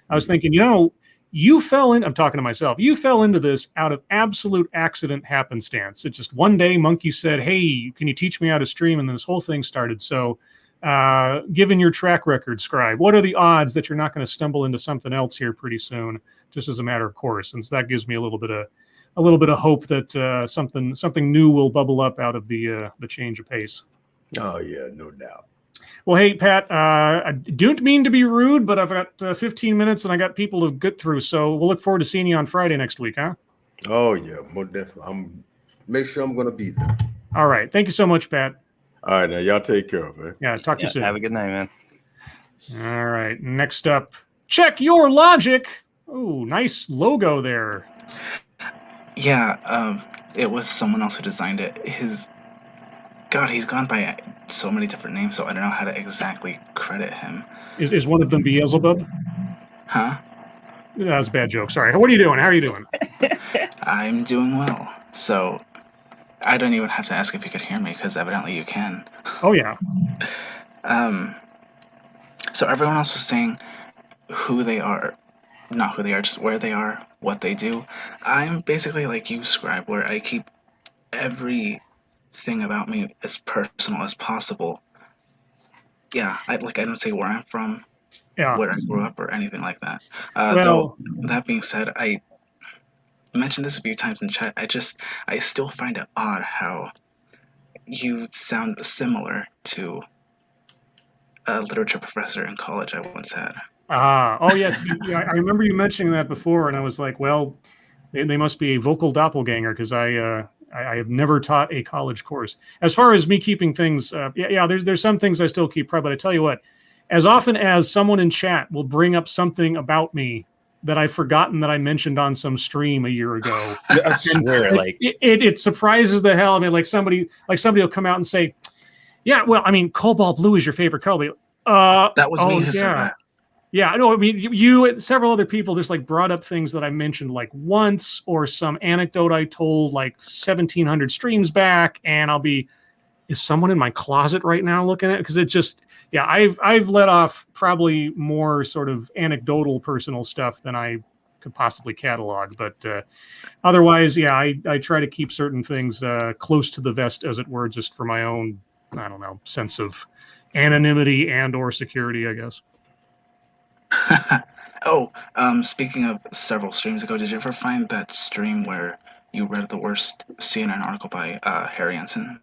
I was thinking, you fell in. I'm talking to myself. You fell into this out of absolute accident, happenstance. It's just one day, Monkey said, "Hey, can you teach me how to stream?" And then this whole thing started. So. Given your track record, Scribe, what are the odds that you're not going to stumble into something else here pretty soon, just as a matter of course? And so that gives me a little bit of hope that something new will bubble up out of the change of pace. Oh yeah, no doubt. Well, hey Pat, I don't mean to be rude, but I've got 15 minutes and I got people to get through, so we'll look forward to seeing you on Friday next week, huh? Oh yeah, most definitely. Make sure I'm going to be there. All right, thank you so much, Pat. All right, now y'all take care, man. Yeah, talk to you soon. Have a good night, man. All right, next up, check your logic. Ooh, nice logo there. Yeah, it was someone else who designed it. He's gone by so many different names, so I don't know how to exactly credit him. Is one of them Beelzebub? Huh? That was a bad joke. Sorry. What are you doing? How are you doing? I'm doing well. So I don't even have to ask if you could hear me, because evidently you can. Oh, yeah. So everyone else was saying who they are, not who they are, just where they are, what they do. I'm basically like you, Scribe, where I keep everything about me as personal as possible. Yeah, I don't say where I'm from, where I grew up, or anything like that. Though that being said, I mentioned this a few times in chat. I still find it odd how you sound similar to a literature professor in college I once had. Oh yes, I remember you mentioning that before, and I was like, well, they must be a vocal doppelganger because I have never taught a college course. As far as me keeping things, there's some things I still keep private. But I tell you what, as often as someone in chat will bring up something about me that I've forgotten that I mentioned on some stream a year ago, I swear, it surprises the hell. I mean, like somebody will come out and say, "Yeah, well, I mean, Cobalt Blue is your favorite color." That was me who said that. Yeah, I know. I mean, you and several other people just like brought up things that I mentioned like once, or some anecdote I told like 1,700 streams back, and is someone in my closet right now looking at it? Because it just, I've let off probably more sort of anecdotal personal stuff than I could possibly catalog. But otherwise, I try to keep certain things close to the vest, as it were, just for my own, I don't know, sense of anonymity and or security, I guess. Speaking of several streams ago, did you ever find that stream where you read the worst CNN article by Harry Ensign?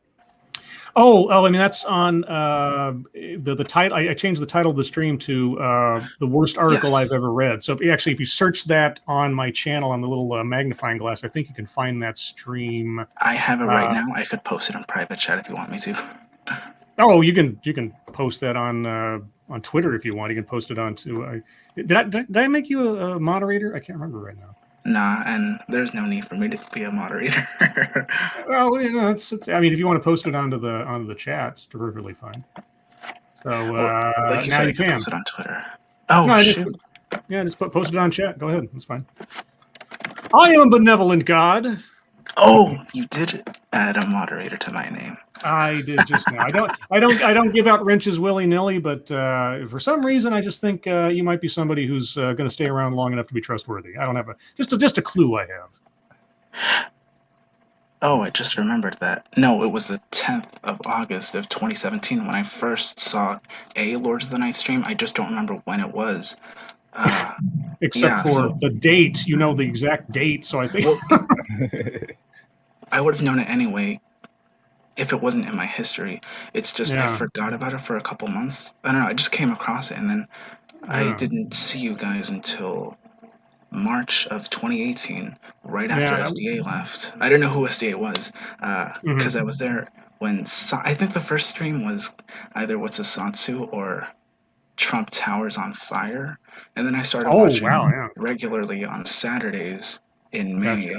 I mean, that's on the title. I changed the title of the stream to the worst article I've ever read. So actually, if you search that on my channel on the little magnifying glass, I think you can find that stream. I have it right now. I could post it in private chat if you want me to. Oh, you can post that on Twitter if you want. You can post it onto. Did I make you a moderator? I can't remember right now. Nah, and there's no need for me to be a moderator. Well, it's, I mean, if you want to post it onto the chat, it's perfectly fine. So like you now said, you can post it on Twitter. Oh, shoot. Just post it on chat. Go ahead. That's fine. I am a benevolent god. Oh, you did add a moderator to my name. I did just now. I don't give out wrenches willy-nilly, but for some reason I just think you might be somebody who's going to stay around long enough to be trustworthy. I don't have just a clue I have. Oh, I just remembered that. No, it was the 10th of August of 2017 when I first saw a Lords of the Night stream. I just don't remember when it was. Except for the date. You know the exact date, so I think... I would have known it anyway if it wasn't in my history. It's just I forgot about it for a couple months. I don't know. I just came across it, and then I didn't see you guys until March of 2018, right after SDA left. I don't know who SDA was because I was there when I think the first stream was either What's a Satsu or Trump Towers on Fire, and then I started watching regularly on Saturdays in May.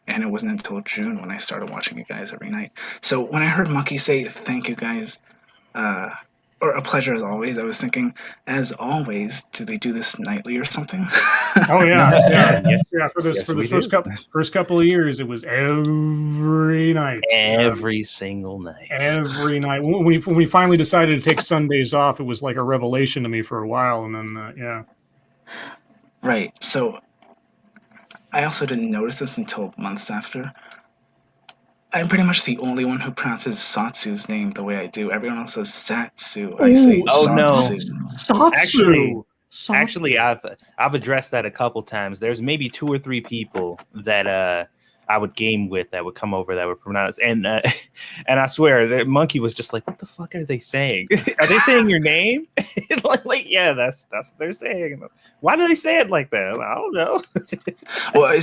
And it wasn't until June when I started watching you guys every night. So when I heard Monkey say thank you guys, or a pleasure as always, I was thinking, as always, do they do this nightly or something? Oh yeah. For the first couple of years, it was every night, every single night, every night. When we finally decided to take Sundays off, it was like a revelation to me for a while, and then Right. So. I also didn't notice this until months after. I'm pretty much the only one who pronounces Satsu's name the way I do. Everyone else says Satsu. I say Satsu. Satsu. Actually, I've addressed that a couple times. There's maybe 2 or 3 people that I would game with that would come over that would pronounce, and I swear the Monkey was just like, "What the fuck are they saying? Are they saying your name?" like yeah, that's what they're saying. Why do they say it like that? I don't know. Well,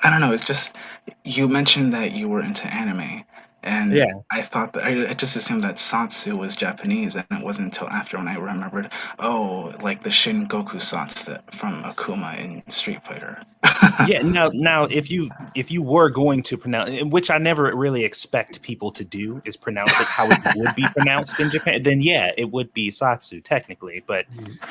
I don't know. It's just you mentioned that you were into anime, and I thought that I just assumed that Satsu was Japanese, and it wasn't until after when I remembered, like the Shin Goku Satsu from Akuma in Street Fighter. Yeah. Now, if you were going to pronounce, which I never really expect people to do, is pronounce it how it would be pronounced in Japan, then it would be Satsu technically. But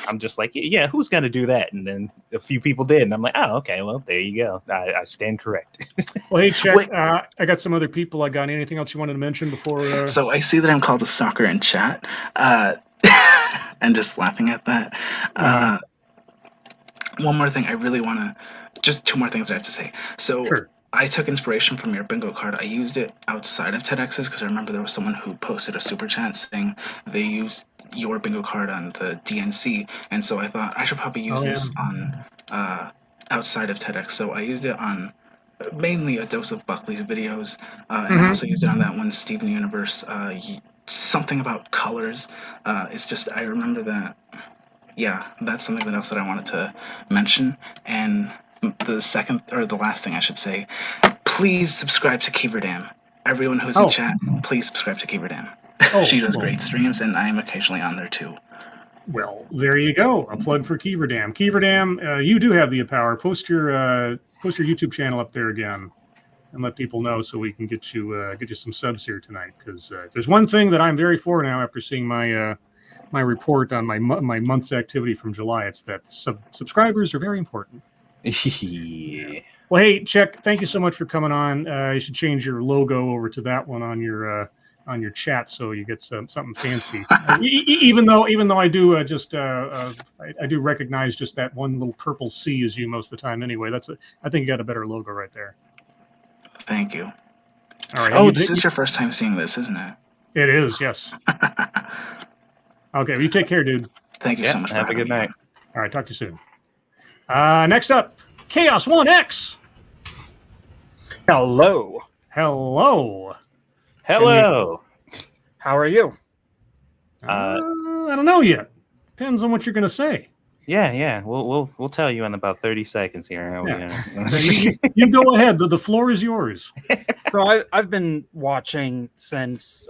I'm just like, who's gonna do that? And then a few people did, and I'm like, oh, okay, well, there you go. I stand correct. Well, hey, check. I got some other people. I got anything else you wanted to mention before? So I see that I'm called a stalker in chat. and just laughing at that. One more thing I really want to, just two more things I have to say. So Sure. I took inspiration from your bingo card. I used it outside of TEDx's because I remember there was someone who posted a super chat saying they used your bingo card on the DNC, and so I thought I should probably use this on outside of TEDx. So I used it on mainly A Dose of Buckley's videos, and I also used it on that one Steven Universe, something about colors. It's just I remember that. Yeah, that's something else that I wanted to mention. And the second or the last thing I should say, please subscribe to Keeverdam. Everyone who's in chat, please subscribe to Keeverdam. She does great streams, and I am occasionally on there too. Well, there you go. A plug for Keeverdam. Keeverdam, you do have the power. Post your YouTube channel up there again, and let people know so we can get you some subs here tonight. Because there's one thing that I'm very for now after seeing my my report on my month's activity from July. It's that subscribers are very important. Yeah. Well, hey, Check, thank you so much for coming on. You should change your logo over to that one on your chat so you get something fancy. Even though I do I do recognize just that one little purple C is you most of the time. Anyway, I think you got a better logo right there. Thank you. All right. Oh, this is your first time seeing this, isn't it? It is, yes. Okay, well, you take care, dude. Thank you so much. Have a good night. All right, talk to you soon. Next up, Chaos 1X. Hello. Hello. Hello. How are you? I don't know yet. Depends on what you're going to say. Yeah. We'll tell you in about 30 seconds here. So you go ahead. The floor is yours. So I've been watching since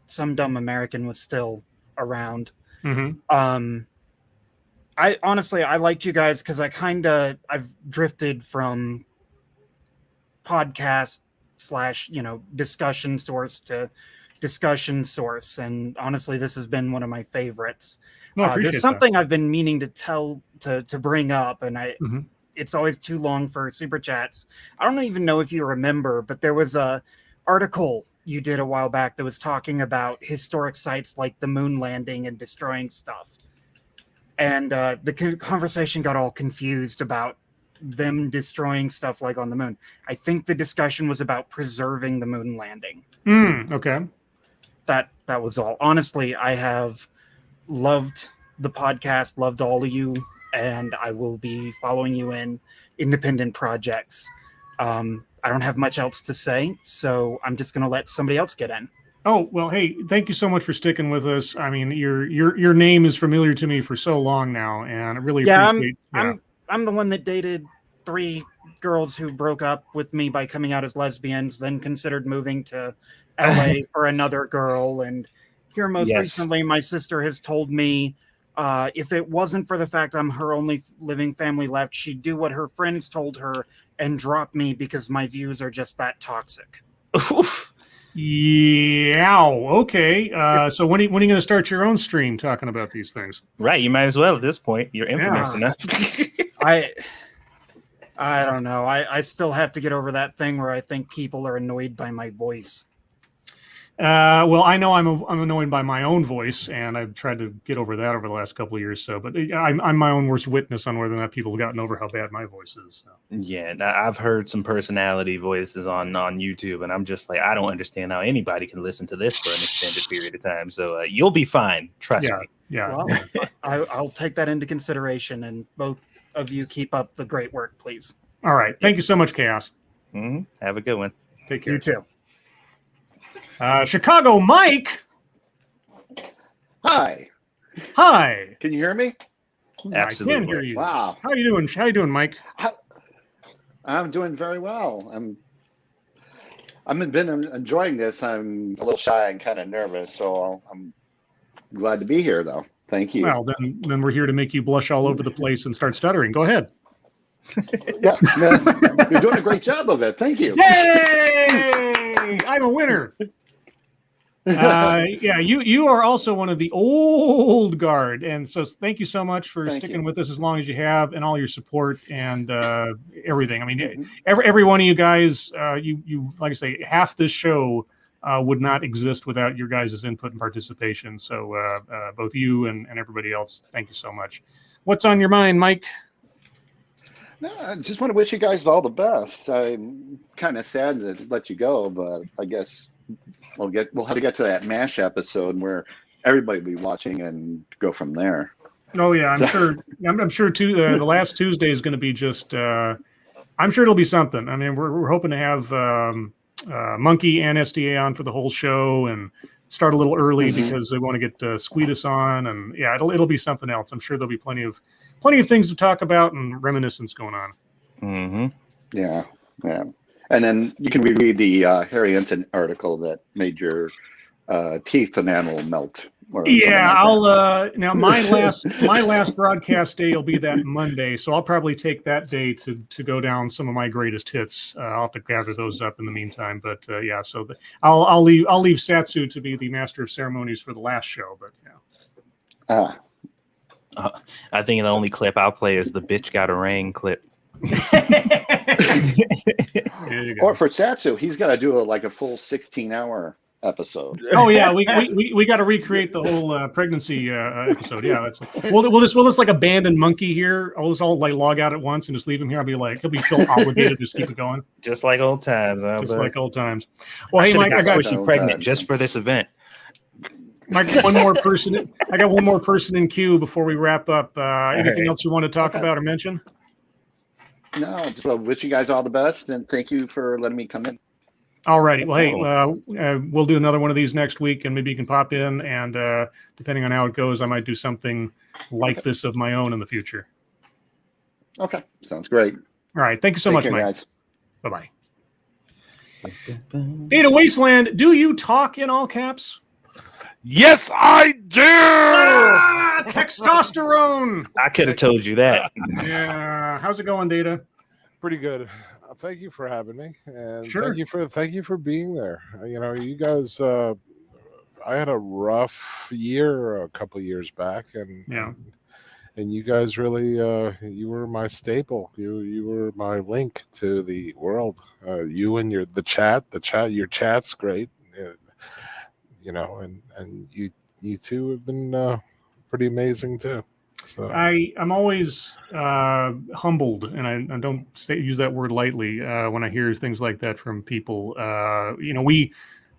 Some Dumb American was still around. Mm-hmm. I honestly liked you guys because I've drifted from podcast / discussion source to discussion source, and honestly this has been one of my favorites. There's something I've been meaning to to bring up, and it's always too long for super chats. I don't even know if you remember, but there was a article you did a while back that was talking about historic sites like the moon landing and destroying stuff, and the conversation got all confused about them destroying stuff like on the moon. I think the discussion was about preserving the moon landing. Okay. That was all. Honestly, I have loved the podcast, loved all of you, and I will be following you in independent projects. I don't have much else to say, so I'm just going to let somebody else get in. Oh, well, hey, thank you so much for sticking with us. I mean, your name is familiar to me for so long now, and I really appreciate it. I'm the one that dated 3 girls who broke up with me by coming out as lesbians, then considered moving to LA for another girl. And here most recently, my sister has told me if it wasn't for the fact I'm her only living family left, she'd do what her friends told her and drop me because my views are just that toxic. Yeah. Okay. So when are you going to start your own stream talking about these things? Right. You might as well at this point. You're infamous enough. I don't know. I still have to get over that thing where I think people are annoyed by my voice. Well, I know I'm annoyed by my own voice, and I've tried to get over that over the last couple of years. So, but I'm my own worst witness on whether or not people have gotten over how bad my voice is. So. Yeah, I've heard some personality voices on YouTube, and I'm just like, I don't understand how anybody can listen to this for an extended period of time. So you'll be fine. Trust me. Yeah. Well, I'll take that into consideration, and both of you keep up the great work, please. All right. Thank you so much, Chaos. Have a good one. Take care. You too. Chicago Mike. Hi. Can you hear me? Absolutely. I can hear you. Wow. How you doing? How you doing, Mike? I'm doing very well. I've been enjoying this. I'm a little shy and kind of nervous, so I'm glad to be here, though. Thank you. Well, then we're here to make you blush all over the place and start stuttering. Go ahead. Yeah, you're doing a great job of it. Thank you. Yay! I'm a winner. Yeah, you are also one of the old guard, and so thank you so much for sticking with us as long as you have, and all your support and everything. I mean, every one of you guys, you like I say, half this show would not exist without your guys' input and participation. So both you and everybody else, thank you so much. What's on your mind, Mike? No, I just want to wish you guys all the best. I'm kind of sad to let you go, but I guess we'll have to get to that MASH episode where everybody will be watching and go from there. Oh yeah, I'm sure. I'm sure too. The last Tuesday is going to be just. I'm sure it'll be something. I mean, we're hoping to have Monkey and SDA on for the whole show and start a little early because they want to get Squeedus on, and yeah, it'll be something else. I'm sure there'll be plenty of things to talk about and reminiscence going on. Yeah. And then you can reread the Harry Enton article that made your teeth enamel melt. Yeah, I'll now my last broadcast day will be that Monday, so I'll probably take that day to go down some of my greatest hits. I'll have to gather those up in the meantime, but yeah, so I'll leave Satsu to be the master of ceremonies for the last show, but yeah. I think the only clip I'll play is the "Bitch Got a Ring" clip. Or for Satsu, he's got to do a full 16-hour episode. Oh yeah, we got to recreate the whole pregnancy episode. Yeah, we'll just like abandon Monkey here. I'll just all log out at once and just leave him here. He'll be so obligated to just keep it going. Just like old times. Like old times. Well, hey Mike, I got Squishy pregnant just for this event. Mike, one more person. I got one more person in queue before we wrap up. Anything else you want to talk about or mention? No, just wish you guys all the best and thank you for letting me come in. All righty. Well, hey, we'll do another one of these next week, and maybe you can pop in. And depending on how it goes, I might do something like this of my own in the future. Okay, sounds great. All right. Thank you so much, Mike. Guys. Bye-bye. Data Wasteland, do you talk in all caps? Yes, I do. Testosterone. I could have told you that. Yeah. How's it going, Data? Pretty good. Thank you for having me, and sure. thank you for being there. You guys. I had a rough year a couple of years back, and you guys really you were my staple. You were my link to the world. You and your chat's great. And you two have been pretty amazing too. So. I'm always humbled, and I don't use that word lightly when I hear things like that from people. We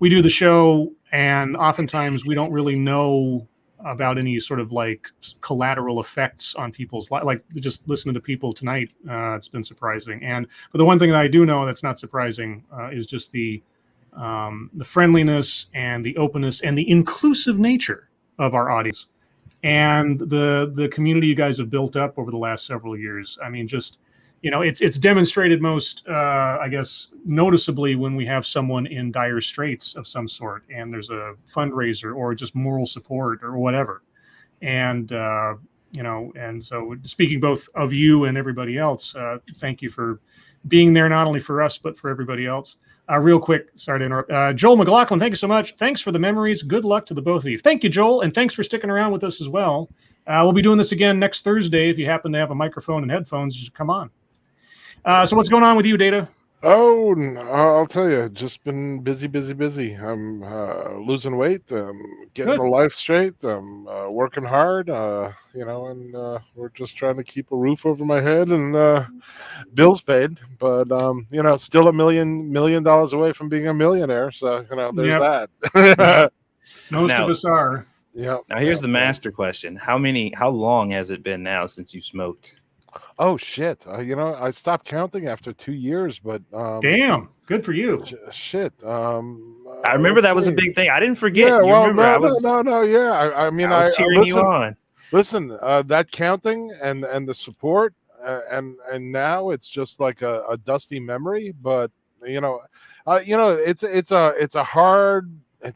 do the show, and oftentimes we don't really know about any sort of collateral effects on people's life. Like just listening to people tonight, it's been surprising. But the one thing that I do know that's not surprising is just the friendliness and the openness and the inclusive nature of our audience. And the community you guys have built up over the last several years. I mean, just, it's demonstrated most, I guess, noticeably when we have someone in dire straits of some sort, and there's a fundraiser or just moral support or whatever. And, and so speaking both of you and everybody else, thank you for being there, not only for us, but for everybody else. Real quick, sorry to interrupt. Joel McLaughlin, thank you so much. Thanks for the memories. Good luck to the both of you. Thank you, Joel, and thanks for sticking around with us as well. We'll be doing this again next Thursday. If you happen to have a microphone and headphones, just come on. So what's going on with you, Data? Oh, I'll tell you, just been busy. I'm losing weight, getting my life straight. I'm working hard, and we're just trying to keep a roof over my head and bills paid. But still $1 million away from being a millionaire. So there's that. Most of us are. Yeah. Now here's the master question: How long has it been now since you smoked? Oh shit! I stopped counting after 2 years, but damn, good for you. Shit. I remember that was a big thing. I didn't forget. Yeah, well, no. Yeah, I mean, I was cheering you on. Listen, that counting and the support, and now it's just like a dusty memory. But it's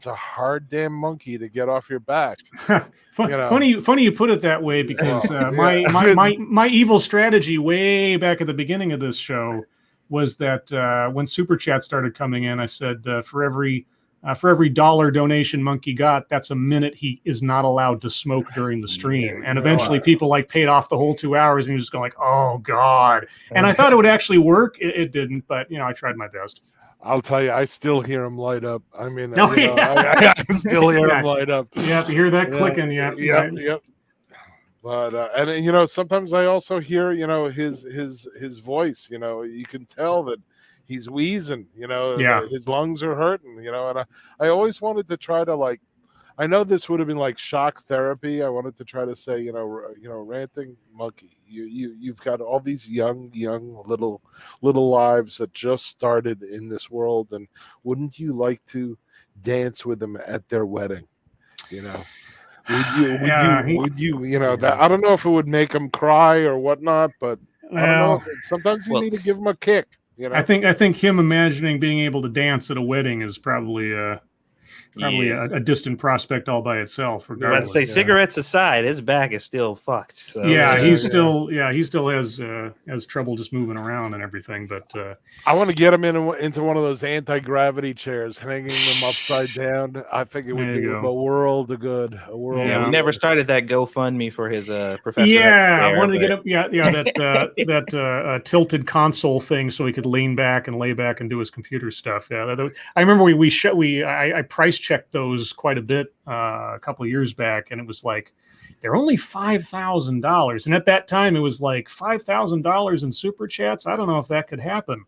a hard damn monkey to get off your back. Funny you put it that way, because my evil strategy way back at the beginning of this show was that when Super Chat started coming in, I said for every For every $1 donation Monkey got, that's a minute he is not allowed to smoke during the stream. And eventually people like paid off the whole 2 hours, and he was just going like, oh God. And I thought it would actually work. It didn't, but I tried my best. I'll tell you, I still hear him light up. I mean, I still hear him light up. Yeah, you hear that clicking. Yeah. Yep. But and sometimes I also hear his voice. You can tell that he's wheezing. His lungs are hurting. And I always wanted to try to I know this would have been like shock therapy. I wanted to try to say, ranting monkey, you've got all these young little lives that just started in this world, and wouldn't you like to dance with them at their wedding? Would you that I don't know if it would make them cry or whatnot, but I don't know. Sometimes you need to give them a kick. I think him imagining being able to dance at a wedding is probably a distant prospect all by itself. Let's say cigarettes aside, his back is still fucked. So he still has trouble just moving around and everything. But I want to get him into one of those anti-gravity chairs, hanging them upside down. I think it would do him a world of good. We never started that GoFundMe for his professor. Yeah, I wanted to get him. That tilted console thing, so he could lean back and lay back and do his computer stuff. Yeah, I remember I price checked those quite a bit a couple of years back, and it was like they're only $5,000, and at that time it was like $5,000 in super chats. I don't know if that could happen.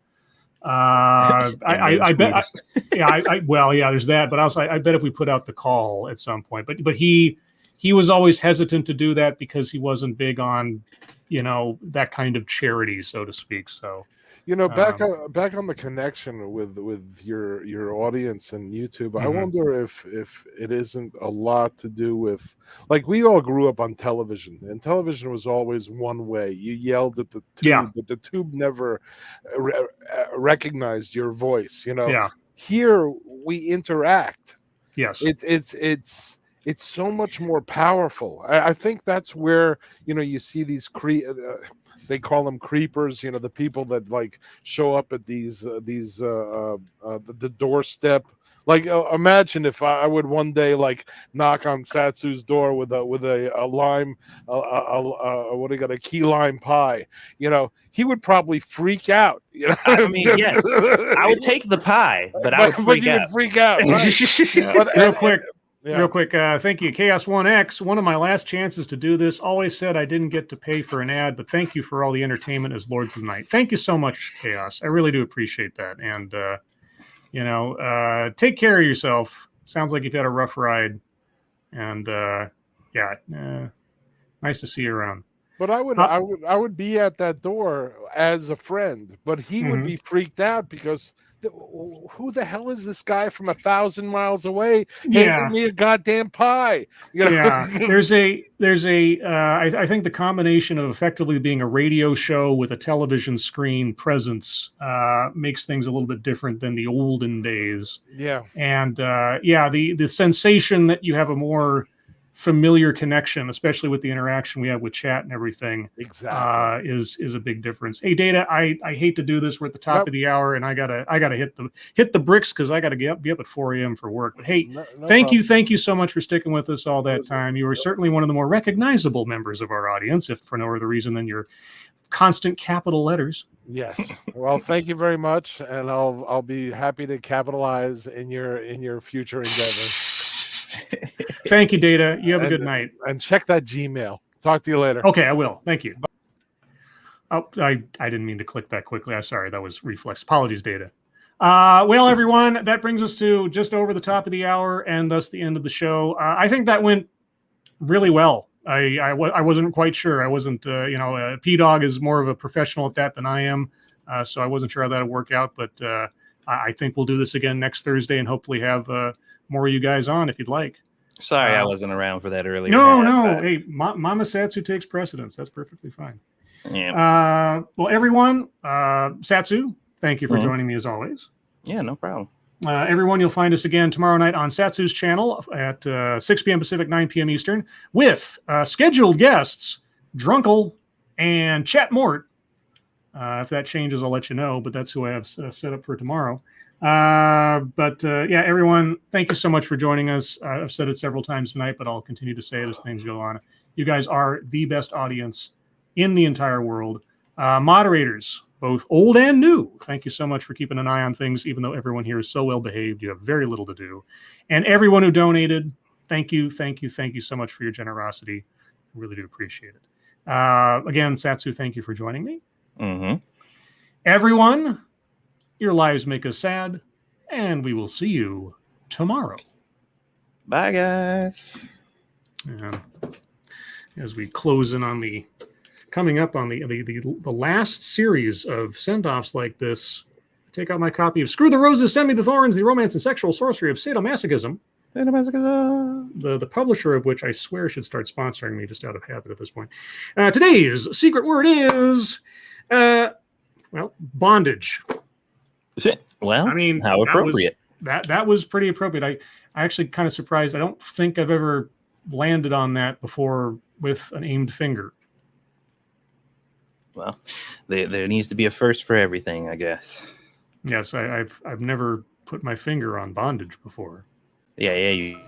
I bet. There's that, but also I bet if we put out the call at some point, but he was always hesitant to do that because he wasn't big on that kind of charity, so to speak. So. Back on the connection with your audience and YouTube, Mm-hmm. I wonder if it isn't a lot to do with, we all grew up on television, and television was always one way. You yelled at the tube, but the tube never recognized your voice. Here we interact. Yes, it's so much more powerful. I think that's where you see these they call them creepers, the people that show up at the doorstep. Imagine if I would one day knock on Satsu's door with a lime, what do you got, a key lime pie. He would probably freak out. I mean, yes, I would take the pie, but I would freak out. Would freak out. Right? Real quick, thank you, Chaos1X. One of my last chances to do this. Always said I didn't get to pay for an ad, but thank you for all the entertainment as Lords of the Night. Thank you so much, Chaos. I really do appreciate that. And take care of yourself. Sounds like you've had a rough ride. And nice to see you around. But I would be at that door as a friend, but he would be freaked out because who the hell is this guy from 1,000 miles away handing me a goddamn pie? Yeah, I think the combination of effectively being a radio show with a television screen presence makes things a little bit different than the olden days. Yeah, and the sensation that you have a more familiar connection, especially with the interaction we have with chat and everything, exactly, is a big difference. Hey, Data, I hate to do this. We're at the top of the hour, and I gotta hit the bricks because I gotta be up at 4 a.m. for work. But hey, thank you so much for sticking with us all that time. You were certainly one of the more recognizable members of our audience, if for no other reason than your constant capital letters. Yes. Well, thank you very much, and I'll be happy to capitalize in your future endeavors. Thank you, Data. You have a good night. And check that Gmail. Talk to you later. Okay, I will. Thank you. Oh, I didn't mean to click that quickly. I'm sorry. That was reflex. Apologies, Data. Well, everyone, that brings us to just over the top of the hour and thus the end of the show. I think that went really well. I wasn't quite sure. I wasn't, P-Dog is more of a professional at that than I am. So I wasn't sure how that would work out. But I think we'll do this again next Thursday and hopefully have more of you guys on if you'd like. Sorry, I wasn't around for that earlier. No. Hey, Mama Satsu takes precedence. That's perfectly fine. Yeah. Well, everyone, Satsu, thank you for joining me as always. Yeah, no problem. Everyone, you'll find us again tomorrow night on Satsu's channel at 6 p.m. Pacific, 9 p.m. Eastern, with scheduled guests, Drunkle and Chat Mort. If that changes, I'll let you know, but that's who I have set up for tomorrow. Yeah, everyone, thank you so much for joining us. I've said it several times tonight, but I'll continue to say it as things go on. You guys are the best audience in the entire world. Moderators, both old and new, thank you so much for keeping an eye on things, even though everyone here is so well behaved. You have very little to do. And everyone who donated, thank you so much for your generosity. I really do appreciate it. Again, Satsu, thank you for joining me. Mm-hmm. Everyone, your lives make us sad, and we will see you tomorrow. Bye, guys. As we close in on coming up on the last series of send-offs like this, take out my copy of Screw the Roses, Send Me the Thorns, The Romance and Sexual Sorcery of Sadomasochism. The publisher of which I swear should start sponsoring me just out of habit at this point. Today's secret word is, bondage. Well, I mean, how appropriate. That was pretty appropriate. I actually kind of surprised. I don't think I've ever landed on that before with an aimed finger. Well, there needs to be a first for everything, I guess. Yes, I've never put my finger on bondage before. Yeah, you